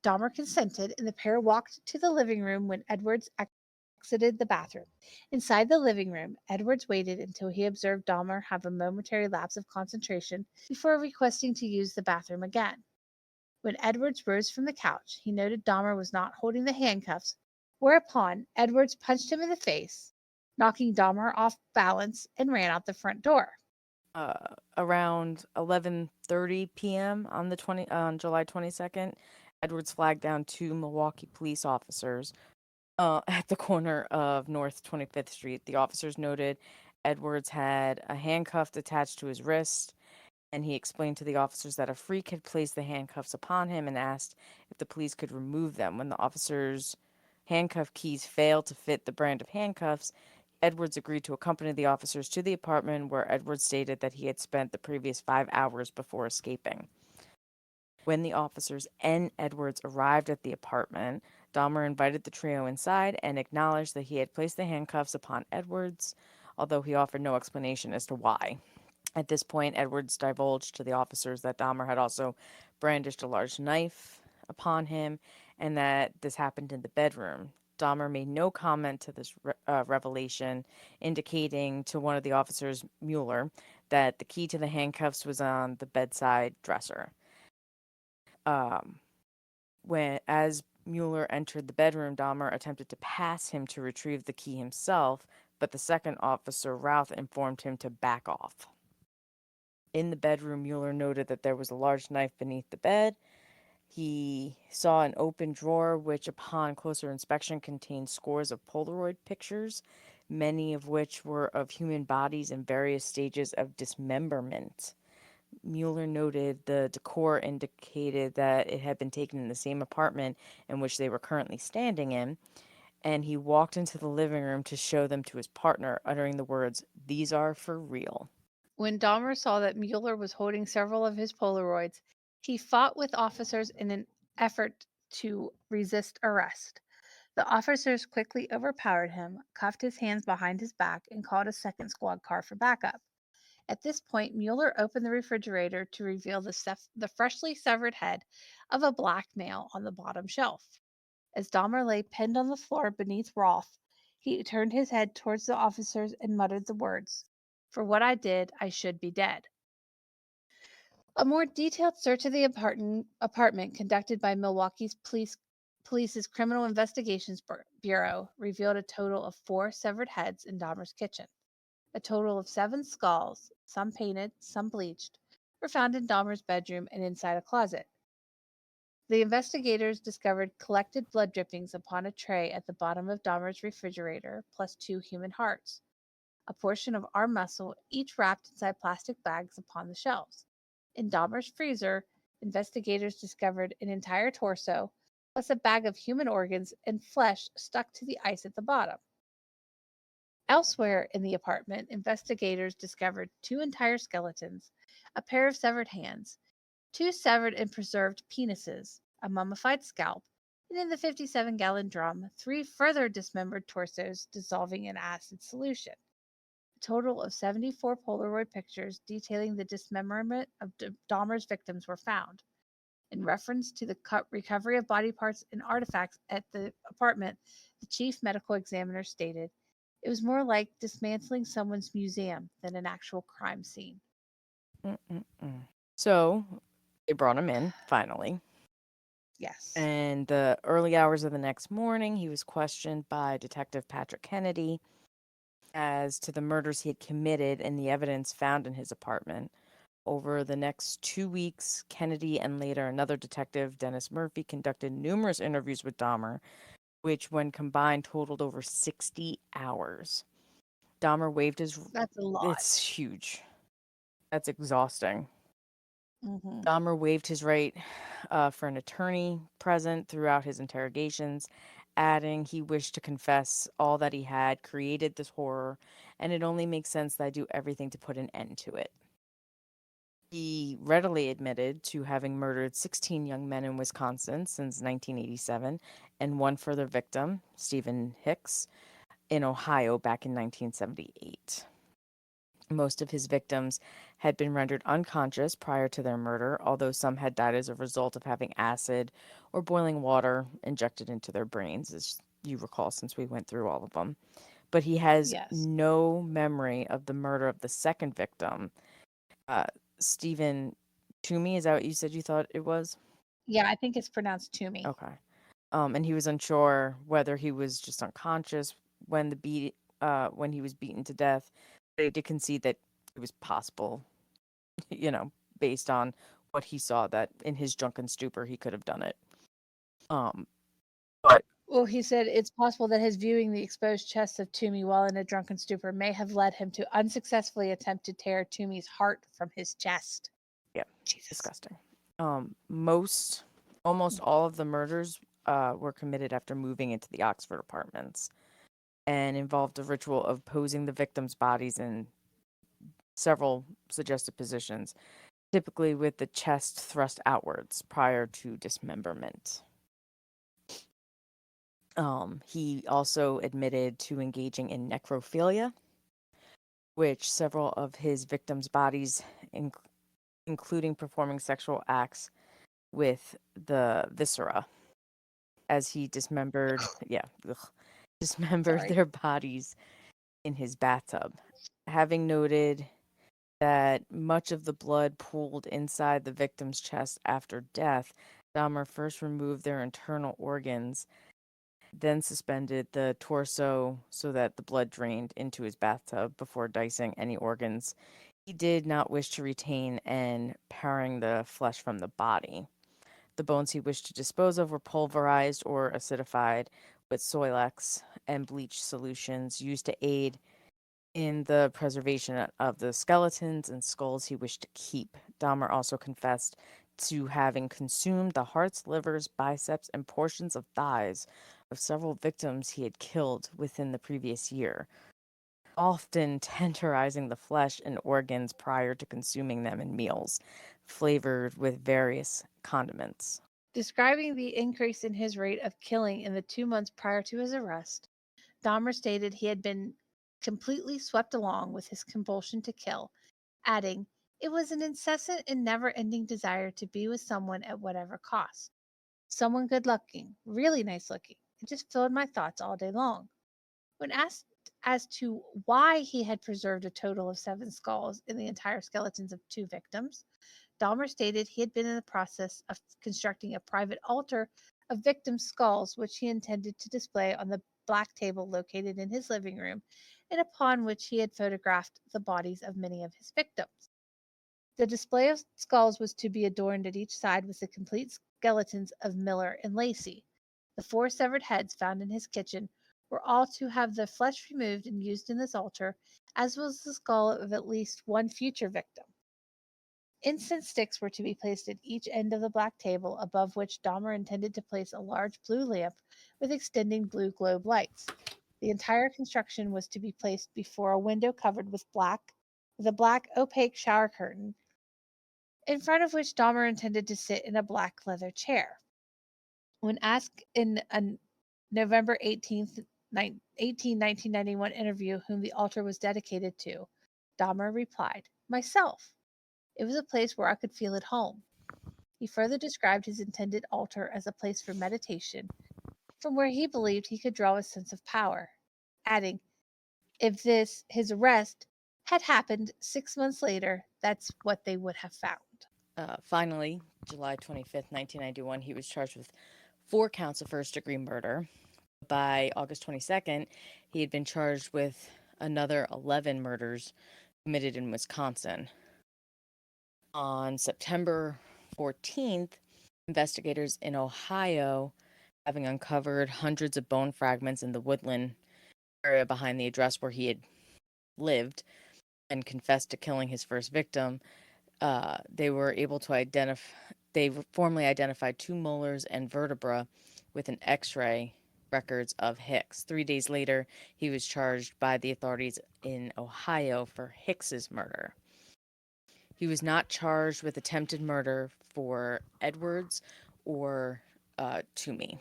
[SPEAKER 1] Dahmer consented, and the pair walked to the living room when Edwards exited the bathroom. Inside the living room, Edwards waited until he observed Dahmer have a momentary lapse of concentration before requesting to use the bathroom again. When Edwards rose from the couch, he noted Dahmer was not holding the handcuffs, whereupon Edwards punched him in the face, knocking Dahmer off balance and ran out the front door.
[SPEAKER 2] Around 11:30 p.m. on July 22nd, Edwards flagged down 2 Milwaukee police officers at the corner of North 25th Street. The officers noted Edwards had a handcuff attached to his wrist, and he explained to the officers that a freak had placed the handcuffs upon him and asked if the police could remove them. When the officers' handcuff keys failed to fit the brand of handcuffs, Edwards agreed to accompany the officers to the apartment where Edwards stated that he had spent the previous 5 hours before escaping. When the officers and Edwards arrived at the apartment, Dahmer invited the trio inside and acknowledged that he had placed the handcuffs upon Edwards, although he offered no explanation as to why. At this point, Edwards divulged to the officers that Dahmer had also brandished a large knife upon him and that this happened in the bedroom. Dahmer made no comment to this revelation, indicating to one of the officers, Mueller, that the key to the handcuffs was on the bedside dresser. As Mueller entered the bedroom, Dahmer attempted to pass him to retrieve the key himself, but the second officer, Routh, informed him to back off. In the bedroom, Mueller noted that there was a large knife beneath the bed. He saw an open drawer, which, upon closer inspection, contained scores of Polaroid pictures, many of which were of human bodies in various stages of dismemberment. Mueller noted the decor indicated that it had been taken in the same apartment in which they were currently standing in, and he walked into the living room to show them to his partner, uttering the words, "These are for real."
[SPEAKER 1] When Dahmer saw that Mueller was holding several of his Polaroids, he fought with officers in an effort to resist arrest. The officers quickly overpowered him, cuffed his hands behind his back, and called a second squad car for backup. At this point, Mueller opened the refrigerator to reveal the freshly severed head of a black male on the bottom shelf. As Dahmer lay pinned on the floor beneath Roth, he turned his head towards the officers and muttered the words, "For what I did, I should be dead." A more detailed search of the apartment conducted by Milwaukee's police's Criminal Investigations Bureau revealed a total of 4 severed heads in Dahmer's kitchen. A total of 7 skulls, some painted, some bleached, were found in Dahmer's bedroom and inside a closet. The investigators discovered collected blood drippings upon a tray at the bottom of Dahmer's refrigerator, plus 2 human hearts, a portion of arm muscle, each wrapped inside plastic bags upon the shelves. In Dahmer's freezer, investigators discovered an entire torso, plus a bag of human organs and flesh stuck to the ice at the bottom. Elsewhere in the apartment, investigators discovered 2 entire skeletons, a pair of severed hands, 2 severed and preserved penises, a mummified scalp, and in the 57-gallon drum, 3 further dismembered torsos dissolving in acid solution. A total of 74 Polaroid pictures detailing the dismemberment of Dahmer's victims were found. In reference to the recovery of body parts and artifacts at the apartment, the chief medical examiner stated, "It was more like dismantling someone's museum than an actual crime scene."
[SPEAKER 2] So they brought him in, finally.
[SPEAKER 1] Yes.
[SPEAKER 2] And the early hours of the next morning, he was questioned by Detective Patrick Kennedy as to the murders he had committed and the evidence found in his apartment. Over the next 2 weeks, Kennedy and later another detective, Dennis Murphy, conducted numerous interviews with Dahmer, which, when combined, totaled over 60 hours. Dahmer waived his.
[SPEAKER 1] That's a lot.
[SPEAKER 2] It's huge. That's exhausting.
[SPEAKER 1] Mhm.
[SPEAKER 2] Dahmer waived his right for an attorney present throughout his interrogations, adding he wished to confess all that he had created this horror, and it only makes sense that I do everything to put an end to it. He readily admitted to having murdered 16 young men in Wisconsin since 1987 and one further victim, Stephen Hicks, in Ohio back in 1978. Most of his victims had been rendered unconscious prior to their murder, although some had died as a result of having acid or boiling water injected into their brains, as you recall, since we went through all of them. But he has
[SPEAKER 1] Yes.
[SPEAKER 2] no memory of the murder of the second victim, Stephen Toomey. Is that what you said you thought it was?
[SPEAKER 1] Yeah, I think it's pronounced Toomey.
[SPEAKER 2] Okay. And he was unsure whether he was just unconscious when when he was beaten to death. But he did concede that it was possible, based on what he saw, that in his drunken stupor he could have done it. But
[SPEAKER 1] Well, he said it's possible that his viewing the exposed chest of Toomey while in a drunken stupor may have led him to unsuccessfully attempt to tear Toomey's heart from his chest.
[SPEAKER 2] yeah,
[SPEAKER 1] Jesus.
[SPEAKER 2] disgusting. Almost all of the murders were committed after moving into the Oxford apartments and involved a ritual of posing the victims' bodies in several suggested positions, typically with the chest thrust outwards prior to dismemberment. He also admitted to engaging in necrophilia, which several of his victims' bodies, including performing sexual acts with the viscera, as he dismembered, dismembered
[SPEAKER 1] Sorry.
[SPEAKER 2] their bodies in his bathtub. Having noted that much of the blood pooled inside the victim's chest after death, Dahmer first removed their internal organs, then suspended the torso so that the blood drained into his bathtub before dicing any organs he did not wish to retain and paring the flesh from the body. The bones he wished to dispose of were pulverized or acidified with Soilex and bleach solutions used to aid in the preservation of the skeletons and skulls he wished to keep. Dahmer also confessed to having consumed the hearts, livers, biceps, and portions of thighs of several victims he had killed within the previous year, often tenderizing the flesh and organs prior to consuming them in meals, flavored with various condiments.
[SPEAKER 1] Describing the increase in his rate of killing in the 2 months prior to his arrest, Dahmer stated he had been completely swept along with his compulsion to kill, adding, "It was an incessant and never-ending desire to be with someone at whatever cost. Someone good-looking, really nice-looking. It just filled my thoughts all day long." When asked as to why he had preserved a total of 7 skulls in the entire skeletons of 2 victims, Dahmer stated he had been in the process of constructing a private altar of victims' skulls, which he intended to display on the black table located in his living room, and upon which he had photographed the bodies of many of his victims. The display of skulls was to be adorned at each side with the complete skeletons of Miller and Lacey. The 4 severed heads found in his kitchen were all to have the flesh removed and used in this altar, as was the skull of at least one future victim. Incense sticks were to be placed at each end of the black table, above which Dahmer intended to place a large blue lamp with extending blue globe lights. The entire construction was to be placed before a window covered with a black opaque shower curtain, in front of which Dahmer intended to sit in a black leather chair. When asked in a November 18th, 1991 interview whom the altar was dedicated to, Dahmer replied, "Myself. It was a place where I could feel at home." He further described his intended altar as a place for meditation, from where he believed he could draw a sense of power, adding, "If this, his arrest, had happened 6 months later, that's what they would have found."
[SPEAKER 2] Finally, July 25th, 1991, he was charged with 4 counts of first-degree murder. By August 22nd, he had been charged with another 11 murders committed in Wisconsin. On September 14th, investigators in Ohio, having uncovered hundreds of bone fragments in the woodland area behind the address where he had lived and confessed to killing his first victim, they were able to they formally identified 2 molars and vertebra with an x-ray records of Hicks. 3 days later, he was charged by the authorities in Ohio for Hicks's murder. He was not charged with attempted murder for Edwards or Toomey.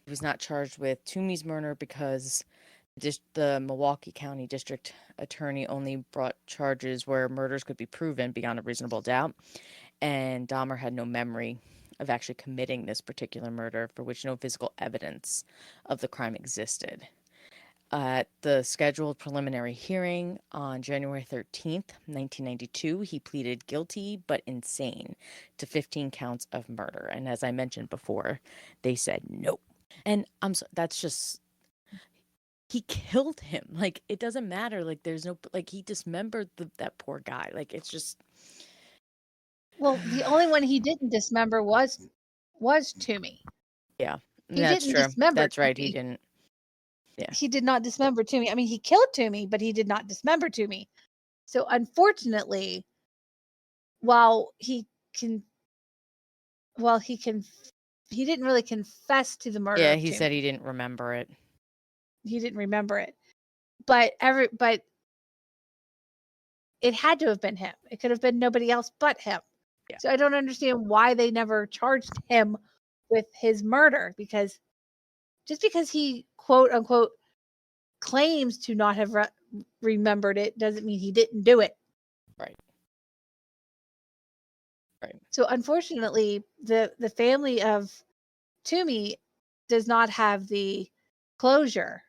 [SPEAKER 2] He was not charged with Toomey's murder because the Milwaukee County District Attorney only brought charges where murders could be proven beyond a reasonable doubt, and Dahmer had no memory of actually committing this particular murder for which no physical evidence of the crime existed. At the scheduled preliminary hearing on January 13th, 1992, he pleaded guilty but insane to 15 counts of murder. And as I mentioned before, they said no. And that's just, he killed him. Like, it doesn't matter. Like, there's no, like, he dismembered that poor guy. Like, it's just.
[SPEAKER 1] Well, the only one he didn't dismember was Toomey.
[SPEAKER 2] Yeah,
[SPEAKER 1] He
[SPEAKER 2] that's
[SPEAKER 1] didn't
[SPEAKER 2] true.
[SPEAKER 1] dismember
[SPEAKER 2] That's right. He
[SPEAKER 1] Toomey.
[SPEAKER 2] didn't. Yeah.
[SPEAKER 1] He did not dismember Toomey. I mean, he killed Toomey, but he did not dismember Toomey. So unfortunately, while he can, he didn't really confess to the murder
[SPEAKER 2] Yeah,
[SPEAKER 1] of
[SPEAKER 2] he
[SPEAKER 1] Toomey.
[SPEAKER 2] said he didn't remember it.
[SPEAKER 1] He didn't remember it. But it had to have been him. It could have been nobody else but him.
[SPEAKER 2] Yeah.
[SPEAKER 1] So I don't understand why they never charged him with his murder, because just because he quote unquote claims to not have remembered it doesn't mean he didn't do it.
[SPEAKER 2] Right. Right.
[SPEAKER 1] So unfortunately, the family of Toomey does not have the closure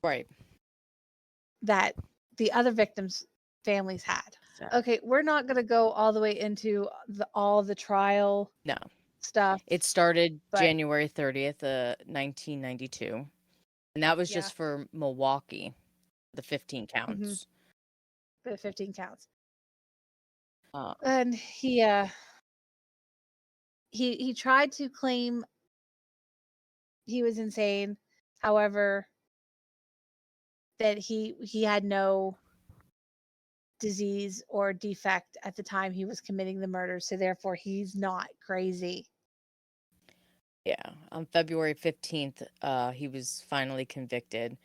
[SPEAKER 2] Right.
[SPEAKER 1] that the other victims' families had. Okay, we're not going to go all the way into all the trial
[SPEAKER 5] No.
[SPEAKER 1] stuff.
[SPEAKER 5] It started
[SPEAKER 1] But-
[SPEAKER 5] January 30th, 1992. And that was
[SPEAKER 1] Yeah.
[SPEAKER 5] just for Milwaukee, the 15 counts.
[SPEAKER 1] The 15 counts.
[SPEAKER 5] Uh,
[SPEAKER 1] And he tried to claim he was insane. However, that he had no disease or defect at the time he was committing the murder, so therefore he's not crazy.
[SPEAKER 5] yeah, on February 15th, he was finally convicted.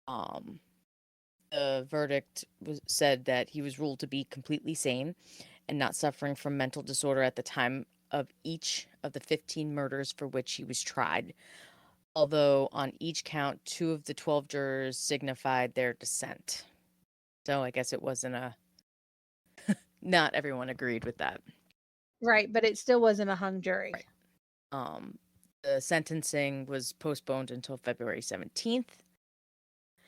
[SPEAKER 5] The verdict said that he was ruled to be completely sane and not suffering from mental disorder at the time of each of the 15 murders for which he was tried. Although on each count, 2 of the 12 jurors signified their dissent. So I guess it wasn't not everyone agreed with that.
[SPEAKER 1] Right, but it still wasn't a hung jury.
[SPEAKER 5] Right. The sentencing was postponed until February 17th.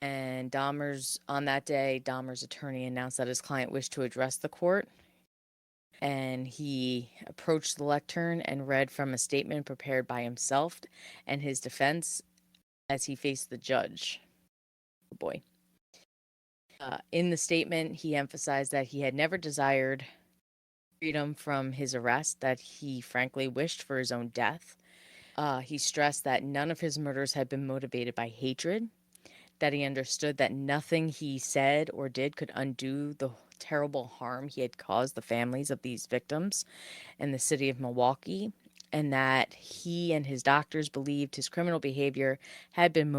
[SPEAKER 5] And on that day, Dahmer's attorney announced that his client wished to address the court. And he approached the lectern and read from a statement prepared by himself and his defense as he faced the judge. Oh boy. In the statement, he emphasized that he had never desired freedom from his arrest, that he frankly wished for his own death. He stressed that none of his murders had been motivated by hatred, that he understood that nothing he said or did could undo the terrible harm he had caused the families of these victims in the city of Milwaukee, and that he and his doctors believed his criminal behavior had been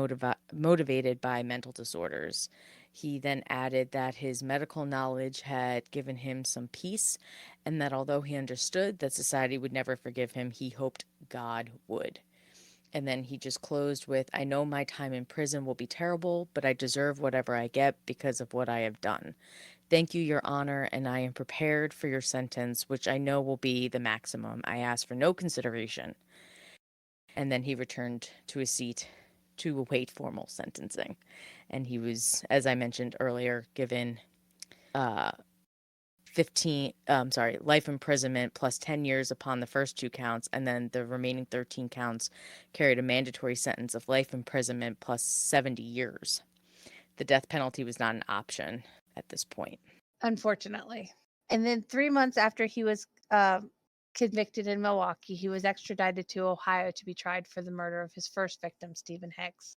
[SPEAKER 5] motivated by mental disorders. He then added that his medical knowledge had given him some peace, and that although he understood that society would never forgive him, he hoped God would. And then he just closed with, I know my time in prison will be terrible, but I deserve whatever I get because of what I have done. Thank you, Your Honor, and I am prepared for your sentence, which I know will be the maximum. I ask for no consideration. And then he returned to his seat to await formal sentencing. And he was, as I mentioned earlier, given life imprisonment plus 10 years upon the first 2 counts, and then the remaining 13 counts carried a mandatory sentence of life imprisonment plus 70 years. The death penalty was not an option at this point.
[SPEAKER 1] Unfortunately. And then 3 months after he was convicted in Milwaukee, he was extradited to Ohio to be tried for the murder of his first victim, Stephen Hicks.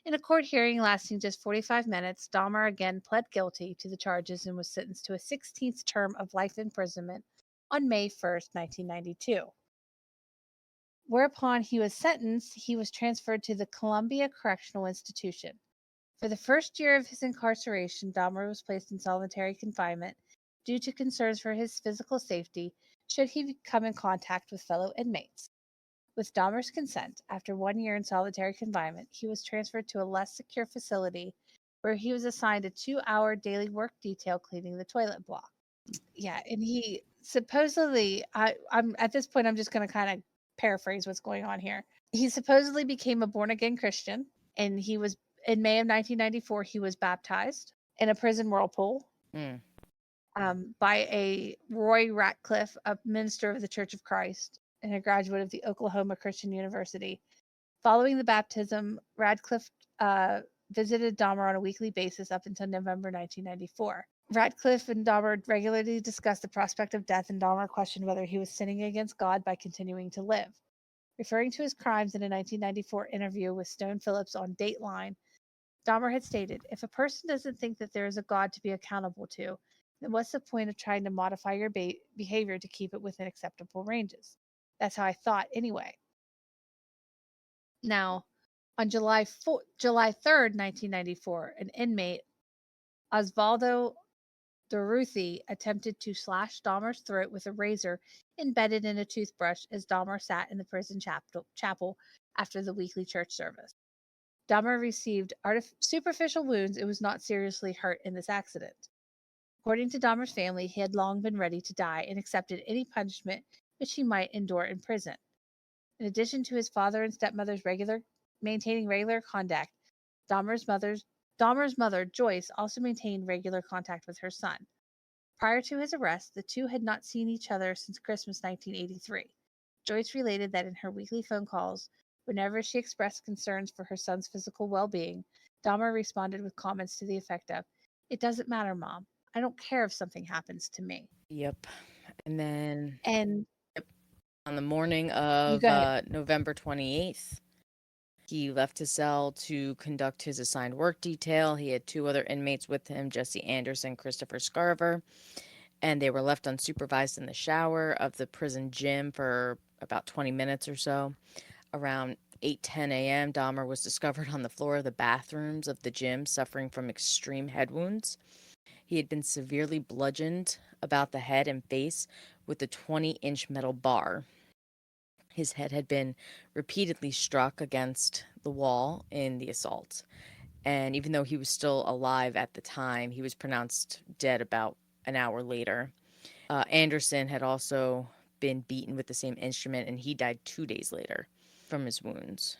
[SPEAKER 1] In a court hearing lasting just 45 minutes, Dahmer again pled guilty to the charges and was sentenced to a 16th term of life imprisonment on May 1st, 1992. Whereupon he was sentenced, he was transferred to the Columbia Correctional Institution. For the first year of his incarceration, Dahmer was placed in solitary confinement due to concerns for his physical safety should he come in contact with fellow inmates. With Dahmer's consent, after 1 year in solitary confinement, he was transferred to a less secure facility where he was assigned a 2-hour daily work detail cleaning the toilet block. Yeah, and he supposedly, I'm at this point, I'm just going to kind of paraphrase what's going on here. He supposedly became a born again Christian, and he was in May of 1994. He was baptized in a prison whirlpool by a Roy Ratcliffe, a minister of the Church of Christ and a graduate of the Oklahoma Christian University. Following the baptism, Radcliffe visited Dahmer on a weekly basis up until November 1994. Radcliffe and Dahmer regularly discussed the prospect of death, and Dahmer questioned whether he was sinning against God by continuing to live. Referring to his crimes in a 1994 interview with Stone Phillips on Dateline, Dahmer had stated, if a person doesn't think that there is a God to be accountable to, then what's the point of trying to modify your behavior to keep it within acceptable ranges? That's how I thought anyway. Now, on July 3rd, 1994, an inmate, Osvaldo Durruti, attempted to slash Dahmer's throat with a razor embedded in a toothbrush as Dahmer sat in the prison chapel after the weekly church service. Dahmer received superficial wounds and was not seriously hurt in this accident. According to Dahmer's family, he had long been ready to die and accepted any punishment which he might endure in prison. In addition to his father and stepmother's maintaining regular contact, Dahmer's mother, Joyce, also maintained regular contact with her son. Prior to his arrest, the two had not seen each other since Christmas 1983. Joyce related that in her weekly phone calls, whenever she expressed concerns for her son's physical well-being, Dahmer responded with comments to the effect of, "It doesn't matter, Mom. I don't care if something happens to me."
[SPEAKER 5] Yep. And then
[SPEAKER 1] And
[SPEAKER 5] on the morning
[SPEAKER 1] you
[SPEAKER 5] of
[SPEAKER 1] go ahead.
[SPEAKER 5] November 28th, he left his cell to conduct his assigned work detail. He had two other inmates with him, Jesse Anderson, Christopher Scarver, and they were left unsupervised in the shower of the prison gym for about 20 minutes or so. Around 8:10 a.m., Dahmer was discovered on the floor of the bathrooms of the gym, suffering from extreme head wounds. He had been severely bludgeoned about the head and face with a 20-inch metal bar. His head had been repeatedly struck against the wall in the assault. And even though he was still alive at the time, he was pronounced dead about an hour later. Anderson had also been beaten with the same instrument, and he died 2 days later from his wounds.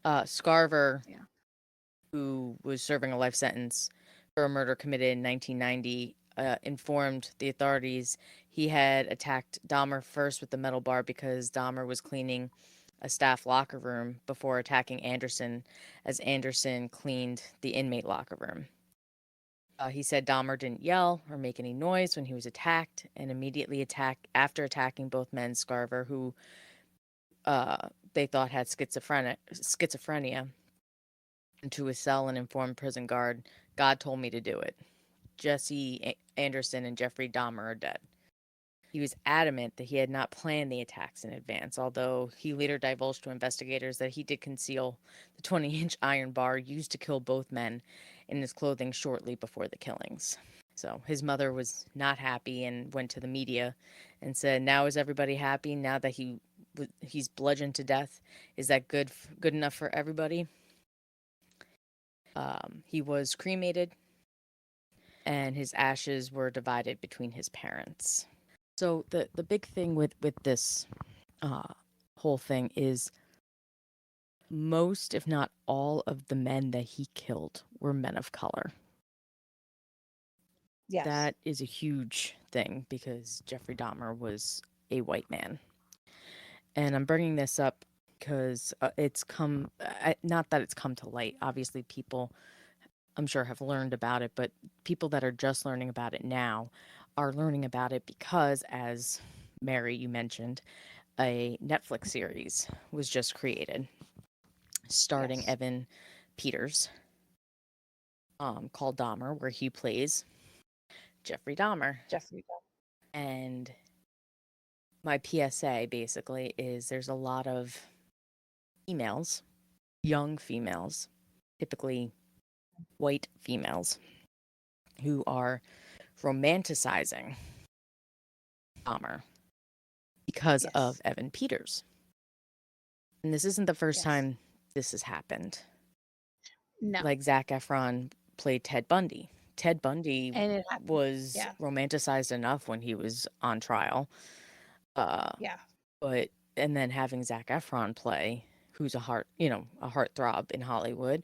[SPEAKER 5] Scarver,
[SPEAKER 1] Yeah.
[SPEAKER 5] who was serving a life sentence for a murder committed in 1990, informed the authorities he had attacked Dahmer first with the metal bar because Dahmer was cleaning a staff locker room before attacking Anderson, as Anderson cleaned the inmate locker room. He said Dahmer didn't yell or make any noise when he was attacked, and immediately after attacking both men, Scarver, who they thought had schizophrenia, into his cell and informed prison guard, "God told me to do it. Jesse Anderson and Jeffrey Dahmer are dead." He was adamant that he had not planned the attacks in advance, although he later divulged to investigators that he did conceal the 20-inch iron bar used to kill both men in his clothing shortly before the killings. So his mother was not happy and went to the media and said, "Now is everybody happy now that he's bludgeoned to death? Is that good enough for everybody?" He was cremated, and his ashes were divided between his parents. So the big thing with this whole thing is most, if not all, of the men that he killed were men of color.
[SPEAKER 1] Yes.
[SPEAKER 5] That is a huge thing because Jeffrey Dahmer was a white man. And I'm bringing this up because it's not that it's come to light. Obviously, people, I'm sure, have learned about it, but people that are just learning about it now are learning about it because, as Mary, you mentioned, a Netflix series was just created starring
[SPEAKER 1] Yes.
[SPEAKER 5] Evan Peters, called Dahmer, where he plays Jeffrey Dahmer.
[SPEAKER 1] Jeffrey Dahmer.
[SPEAKER 5] And my PSA basically is there's a lot of females, young females, typically white females, who are romanticizing Dahmer because of Evan Peters. And this isn't the first time this has happened.
[SPEAKER 1] No.
[SPEAKER 5] Like Zac Efron played Ted Bundy. Ted Bundy was romanticized enough when he was on trial. But and then having Zac Efron play, who's a heartthrob in Hollywood,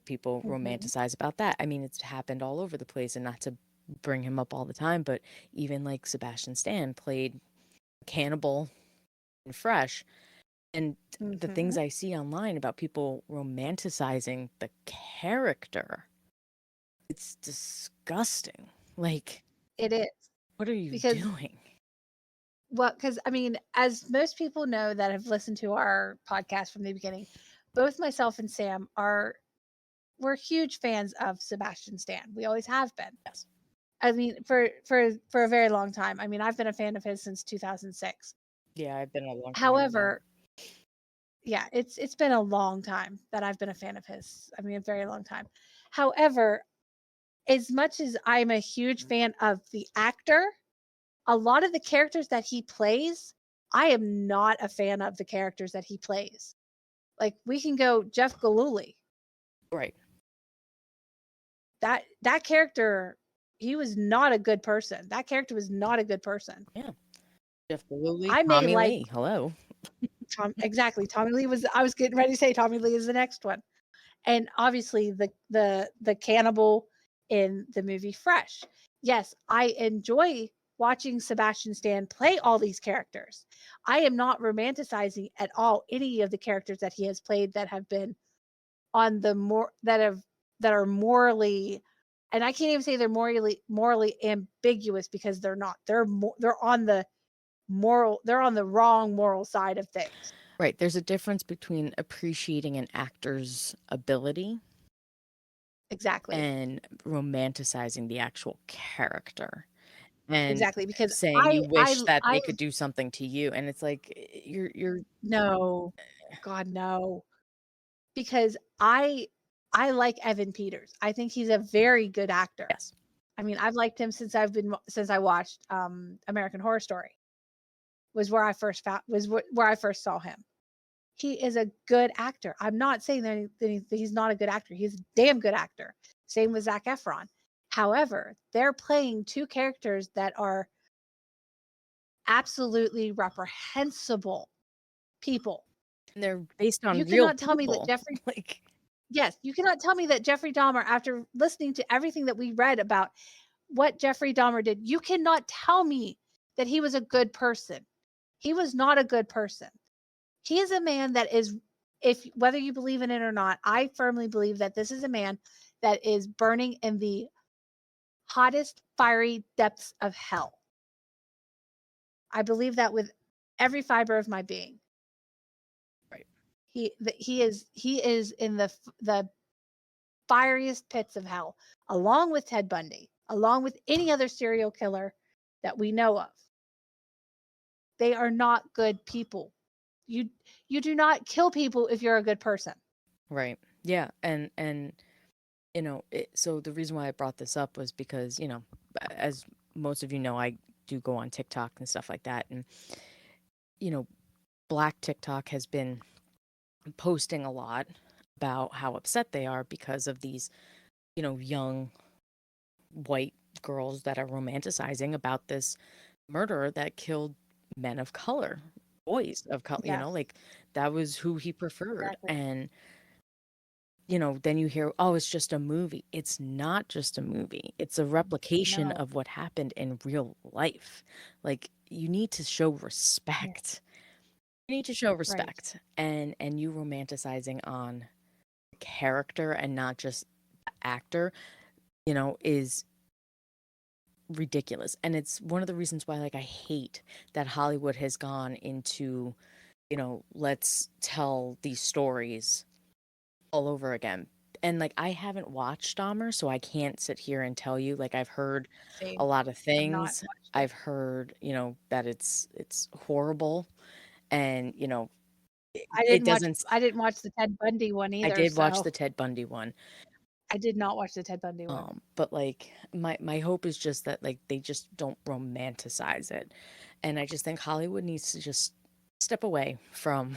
[SPEAKER 5] people romanticize about that. I mean, it's happened all over the place, and not to bring him up all the time, but even like Sebastian Stan played cannibal in Fresh. And the things I see online about people romanticizing the character, it's disgusting. Like,
[SPEAKER 1] it is.
[SPEAKER 5] What are you doing?
[SPEAKER 1] Well, because I mean, as most people know that have listened to our podcast from the beginning, both myself and Sam we're huge fans of Sebastian Stan. We always have been.
[SPEAKER 5] Yes.
[SPEAKER 1] I mean, for a very long time. I mean, I've been a fan of his since 2006.
[SPEAKER 5] Yeah, I've been a long time.
[SPEAKER 1] However, it's been a long time that I've been a fan of his. I mean, a very long time. However, as much as I'm a huge fan of the actor, a lot of the characters that he plays, I am not a fan of the characters that he plays. Like, we can go Jeff Galooly.
[SPEAKER 5] Right.
[SPEAKER 1] That character, he was not a good person. That character was not a good person.
[SPEAKER 5] Yeah. Jeff Galooly,
[SPEAKER 1] Tommy
[SPEAKER 5] Lee. Hello.
[SPEAKER 1] Exactly. Tommy Lee I was getting ready to say Tommy Lee is the next one. And obviously the cannibal in the movie Fresh. yes, I enjoy watching Sebastian Stan play all these characters. I am not romanticizing at all any of the characters that he has played that have been on the more that are morally, and I can't even say they're morally ambiguous because they're not. They're on the they're on the wrong moral side of things.
[SPEAKER 5] Right. There's a difference between appreciating an actor's ability
[SPEAKER 1] Exactly.
[SPEAKER 5] and romanticizing the actual character and
[SPEAKER 1] Exactly, because
[SPEAKER 5] saying you wish that
[SPEAKER 1] I
[SPEAKER 5] they could do something to you. And it's like, you're,
[SPEAKER 1] no. God, no. Because I like Evan Peters. I think he's a very good actor.
[SPEAKER 5] yes.
[SPEAKER 1] I mean, I've liked him since I watched American Horror Story. Was where I first where I first saw him. He is a good actor. I'm not saying that he's not a good actor. He's a damn good actor. Same with Zac Efron. However, they're playing two characters that are absolutely reprehensible people.
[SPEAKER 5] And they're based on
[SPEAKER 1] You
[SPEAKER 5] real
[SPEAKER 1] cannot tell me that
[SPEAKER 5] people.
[SPEAKER 1] Jeffrey
[SPEAKER 5] Like,
[SPEAKER 1] Yes, you cannot tell me that Jeffrey Dahmer, after listening to everything that we read about what Jeffrey Dahmer did, you cannot tell me that he was a good person. He was not a good person. He is a man that is, if whether you believe in it or not, I firmly believe that this is a man that is burning in the hottest, fiery depths of hell. I believe that with every fiber of my being.
[SPEAKER 5] right.
[SPEAKER 1] He is in the fieriest pits of hell, along with Ted Bundy, along with any other serial killer that we know of. They are not good people. You do not kill people if you're a good person.
[SPEAKER 5] Right. Yeah. And, so the reason why I brought this up was because, as most of you know, I do go on TikTok and stuff like that. And, you know, Black TikTok has been posting a lot about how upset they are because of these, young white girls that are romanticizing about this murderer that killed men of color, boys of color,
[SPEAKER 1] Yes,
[SPEAKER 5] like that was who he preferred.
[SPEAKER 1] exactly.
[SPEAKER 5] And, then you hear, oh, it's just a movie. It's not just a movie. It's a replication
[SPEAKER 1] No.
[SPEAKER 5] of what happened in real life. Like, you need to show
[SPEAKER 1] Yeah.
[SPEAKER 5] respect. You need to show
[SPEAKER 1] Right.
[SPEAKER 5] respect, and you romanticizing on character and not just the actor, is ridiculous. And it's one of the reasons why, like, I hate that Hollywood has gone into, let's tell these stories all over again. And like, I haven't watched Dahmer, so I can't sit here and tell you. Like, I've heard a
[SPEAKER 1] Same.
[SPEAKER 5] lot of
[SPEAKER 1] I've not
[SPEAKER 5] things.
[SPEAKER 1] watched it.
[SPEAKER 5] I've heard, that it's horrible, and it doesn't.
[SPEAKER 1] I didn't watch the Ted Bundy one
[SPEAKER 5] I
[SPEAKER 1] either,
[SPEAKER 5] did watch
[SPEAKER 1] so
[SPEAKER 5] the Ted Bundy one.
[SPEAKER 1] I did not watch the Ted Bundy one.
[SPEAKER 5] But like, my hope is just that, like, they just don't romanticize it. And I just think Hollywood needs to just step away from,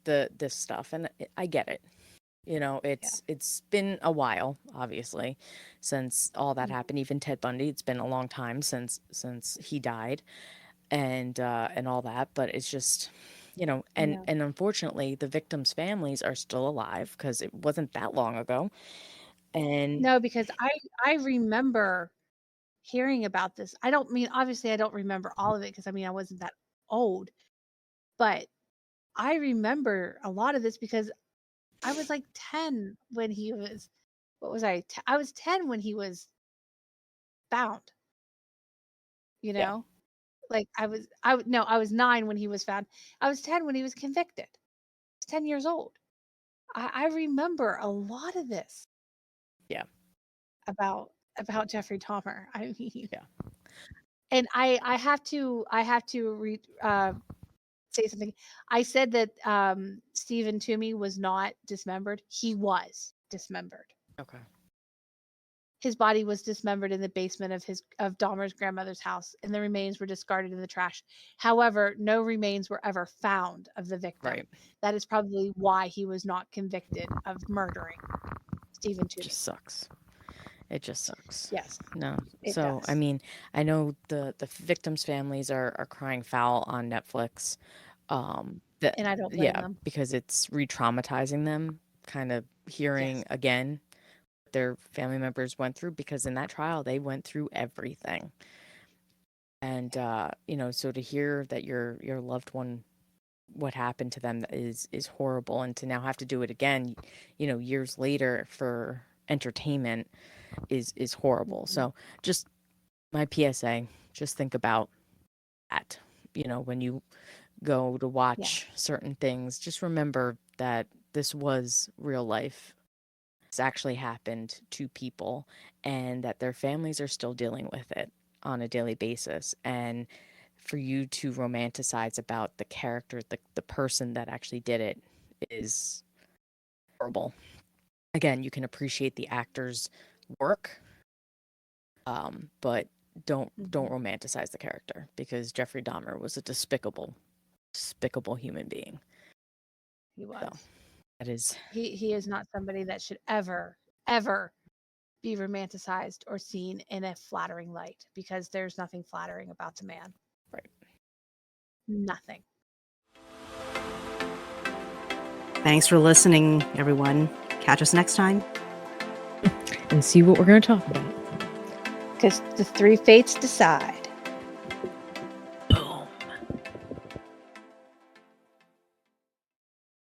[SPEAKER 5] this stuff. And I get it.
[SPEAKER 1] Yeah.
[SPEAKER 5] It's been a while, obviously, since all that
[SPEAKER 1] Mhm.
[SPEAKER 5] happened. Even Ted Bundy, it's been a long time since he died, and all that. But it's just, and
[SPEAKER 1] Yeah.
[SPEAKER 5] unfortunately, the victims' families are still alive because it wasn't that long ago. And
[SPEAKER 1] No, because I remember hearing about this. I don't mean obviously I don't remember all of it because I mean I wasn't that old, but I remember a lot of this because I was like 10 when he was what was I? I was 10 when he was found, you
[SPEAKER 5] yeah,
[SPEAKER 1] know? Like no, I was 9 when he was found. I was 10 when he was convicted. I was 10 years old. I remember a lot of this
[SPEAKER 5] yeah,
[SPEAKER 1] about Jeffrey Dahmer. I mean,
[SPEAKER 5] yeah.
[SPEAKER 1] and I have to say something. I said that Stephen Toomey was not dismembered. He was dismembered.
[SPEAKER 5] Okay.
[SPEAKER 1] His body was dismembered in the basement of Dahmer's grandmother's house, and the remains were discarded in the trash. However, no remains were ever found of the victim.
[SPEAKER 5] Right.
[SPEAKER 1] That is probably why he was not convicted of murdering Stephen Toomey.
[SPEAKER 5] Just sucks. It just sucks.
[SPEAKER 1] Yes,
[SPEAKER 5] No.
[SPEAKER 1] it
[SPEAKER 5] So, I
[SPEAKER 1] does.
[SPEAKER 5] mean, I know the victims' families are crying foul on Netflix. That
[SPEAKER 1] And I don't blame
[SPEAKER 5] yeah,
[SPEAKER 1] them.
[SPEAKER 5] because it's re-traumatizing them, kind of
[SPEAKER 1] Yes.
[SPEAKER 5] hearing again their family members went through, because in that trial they went through everything. And so to hear that your loved one, what happened to them is horrible, and to now have to do it again, years later for entertainment is horrible. So just my PSA, just think about that. When you go to watch certain things, just remember that this was real life. This actually happened to people, and that their families are still dealing with it on a daily basis. And for you to romanticize about the character, the person that actually did it, is horrible. Again, you can appreciate the actor's work, but don't romanticize the character, because Jeffrey Dahmer was a despicable human being.
[SPEAKER 1] He was.
[SPEAKER 5] So that is.
[SPEAKER 1] He is not somebody that should ever be romanticized or seen in a flattering light, because there's nothing flattering about the man.
[SPEAKER 5] Right.
[SPEAKER 1] Nothing.
[SPEAKER 4] Thanks for listening, everyone. Catch us next time.
[SPEAKER 2] And see what we're going to talk about.
[SPEAKER 1] Because the three fates decide.